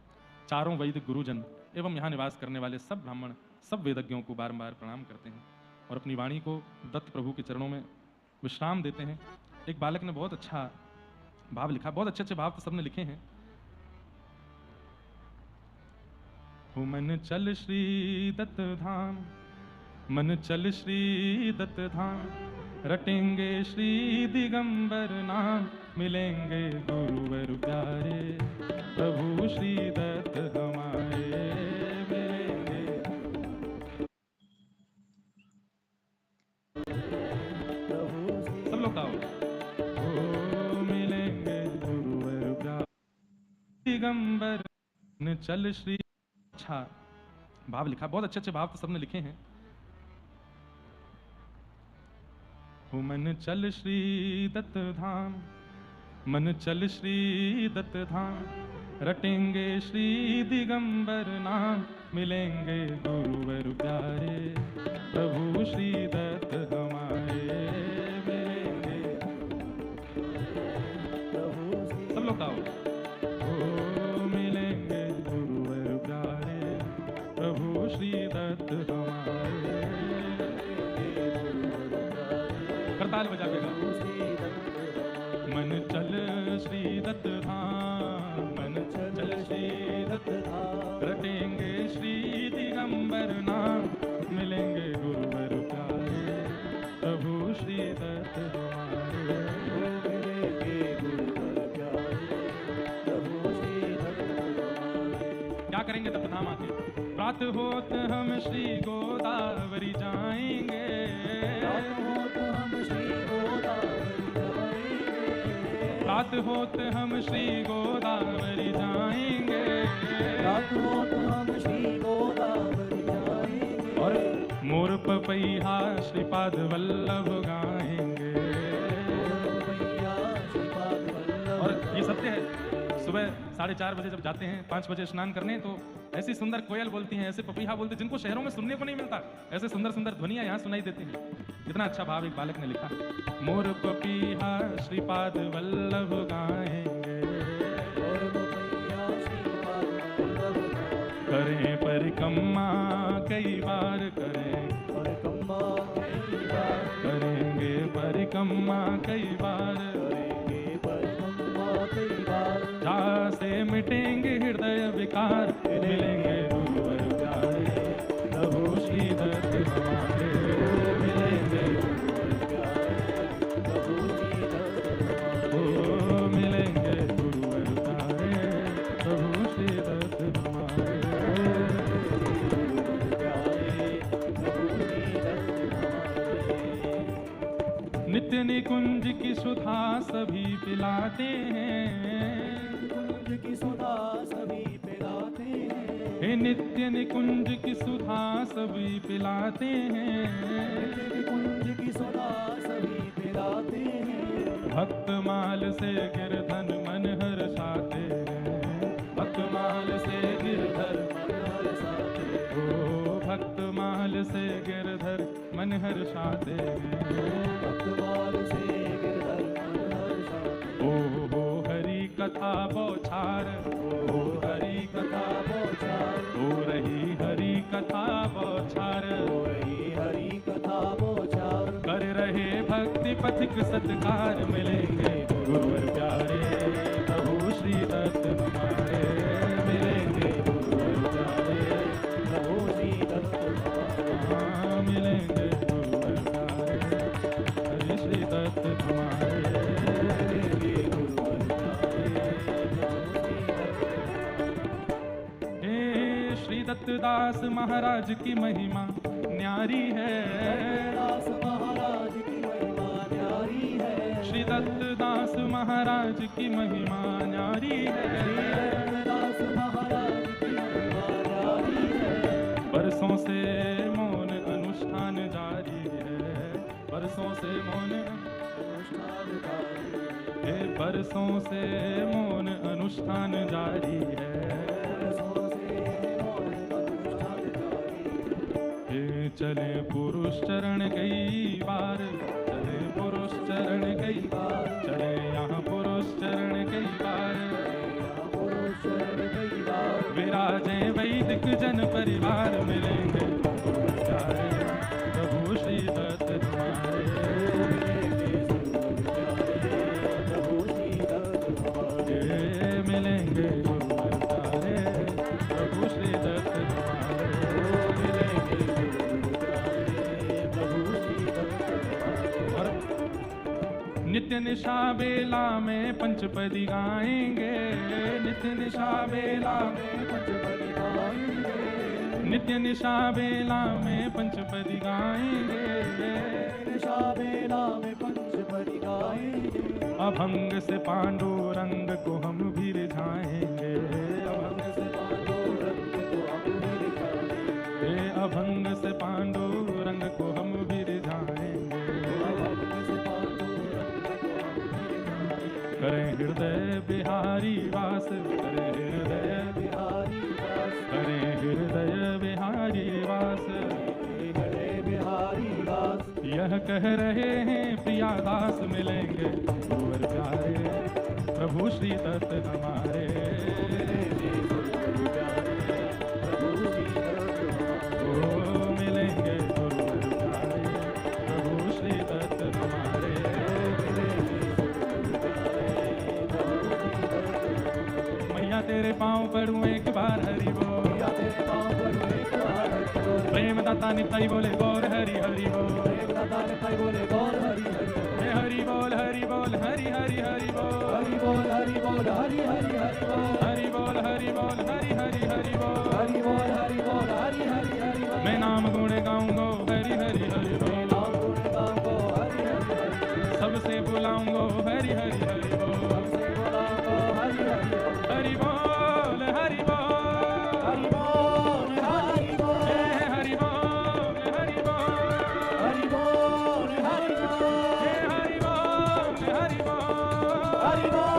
चारों वैदिक गुरुजन एवं यहाँ निवास करने वाले सब ब्राह्मण, सब वेदज्ञों को बारंबार प्रणाम करते हैं और अपनी वाणी को दत्त प्रभु के चरणों में विश्राम देते हैं। एक बालक ने बहुत अच्छा भाव लिखा, बहुत अच्छे अच्छे भाव तो सबने लिखे हैं। हो मन चल श्री दत्त धाम, मन चल श्री दत्त धाम, रटेंगे श्री दिगंबर नाम, मिलेंगे गुरुवर प्यारे, प्रभु श्री दत्त हमारे मिलेंगे। सब लोग गाओ, ओ मिलेंगे गुरुवर प्यारे दिगंबर, न चल श्री। अच्छा भाव लिखा, बहुत अच्छे अच्छे भाव तो सबने लिखे हैं। हो मन चल श्री दत्त धाम, मन चल श्री दत्त धाम, रटेंगे श्री दिगंबर नाम, मिलेंगे गुरुवर प्यारे, प्रभु श्री दत्त हमारे श्री दत्त धाम, मन चल श्री दत्त धाम, रटेंगे श्री दिगंबर नाम, मिलेंगे गुरुवर प्यारे प्रभु श्री दत्त हमारे, मिलेंगे गुरुवर प्यारे प्रभु श्री दत्त हमारे। क्या करेंगे तब धाम आके? प्रातः होत हम श्री गोदावरी जाएंगे, प्रातः होत हम श्री गोदावरी जाएंगे, प्रातः होत हम श्री गोदावरी जाएंगे, प्रातः होत हम श्री गोदावरी जाएंगे, और मोर पपैया श्रीपाद वल्लभ गाएंगे, और ये सत्य है। सुबह 4:30 बजे जब जाते हैं, 5 बजे स्नान करने, तो ऐसी सुंदर कोयल बोलती हैं, ऐसे पपीहा बोलते हैं जिनको शहरों में सुनने को नहीं मिलता, ऐसे सुंदर सुंदर ध्वनियां यहाँ सुनाई देती हैं। कितना अच्छा भाव एक बालक ने लिखा। मोर पपीहा श्रीपाद वल्लभ गाएंगे, करें परिक्रमा कई बार करें, करेंगे परिक्रमा कई बार, जहाँ से मिटेंगे हृदय विकार, मिलेंगे गुरुवर प्यारे प्रभु श्री दत्त हमारे, मिलेंगे गुरुवर प्यारे प्रभु श्री दत्त हमारे, मिलेंगे गुरुवर प्यारे प्रभु श्री दत्त हमारे, नित्य निकुंज की सुधा सभी पिलाते हैं, की सुधा सभी पिलाते हैं, हे नित्य निकुंज की सुधा सभी पिलाते हैं, निकुंज की सुधा सभी पिलाते हैं, भक्त माल से गिरधर मन हर्षाते हैं, भक्त माल से गिरधर मन हर्षाते हैं, ओ भक्त माल से गिरधर मन हर्षाते हैं, भक्त माल से गिरधर मन हर्षाते हैं, ओ कथा बौछार, हो हरि कथा बौछार, हो रही हरि कथा बौछार, हो रही हरि कथा बौछार, कर रहे भक्ति पथिक सत्कार, मिलेंगे गुरुवर प्यारे प्रभु श्री दत्त हमारे, मिलेंगे गुरुवर प्यारे प्रभु श्री दत्त हमारे, मिलेंगे गुरुवर प्यारे हरि श्री दत्त हमारे, दत्तदास महाराज की महिमा न्यारी है, दास महाराज की महिमा न्यारी है, श्री दत्तदास महाराज की महिमा न्यारी है, दास महाराज की महिमा न्यारी है, बरसों से मौन अनुष्ठान जारी है, बरसों से मौन अनुष्ठान जारी है, बरसों से मौन अनुष्ठान जारी है, चले पुरुष चरण कई बार, चले पुरुष चरण कई बार, चले यहाँ पुरुष चरण कई बार, पुरुष चरण कई बार, विराजे वैदिक जन परिवार, मिलेंगे प्यारे प्रभु श्री दत्त हमारे, प्रभु श्री दत्त हमारे, मिलेंगे गुरुवर प्यारे प्रभु श्री दत्त हमारे, मिलेंगे नित्य निशा बेला में पंचपदी गाएंगे, नित्य निशा बेला में पंचपदी गाएंगे, नित्य निशा बेला में पंचपदी गाएंगे, निशा बेला में पंचपदी गाएंगे, अभंग से पांडुरंग को हम भी रिझाएंगे, अभंग से पांडुरंग को हम भी रिझाएंगे, अभंग से पांडुरंग को हम भी रिझाएंगे, करें हृदय बिहारी वास, करें हृदय बिहारी वास, करें हृदय बिहारी वास, हृदय बिहारी वास, यह कह रहे हैं प्रियादास, मिलेंगे गुरुवर प्यारे प्रभु श्री दत्त हमारे, मिलेंगे गुरुवर प्यारे प्रभु श्री दत्त हमारे, पाँव पड़ूं एक बार हरि बोल, पिया तेरे पाँव पड़ूं एक बार हरि बोल, प्रेम दाता निताई बोले गौर हरि हरि बोल, प्रेम दाता निताई बोले गौर हरि हरि बोल, हरि बोल हरि बोल हरि हरि हरि बोल, हरि बोल हरि बोल हरि हरि हरि बोल, हरि बोल हरि बोल हरि हरि हरि बोल, हरि बोल हरि बोल हरि हरि हरि बोल। मैं नाम गुण गाऊंगा हरि हरि हरि बोल, नाम गुण गाऊंगा हरि हरि हरि बोल, सबसे बुलाऊंगा हरि हरि हरि बोल, सबसे बुलाऊंगा हरि हरि हरि बोल, हरि बोल हरि बोल, हरि बोल हरि बोल, हरि बोल हरि बोल, हरि बोल हरि बोल, हरि बोल हरि बोल, हरि बोल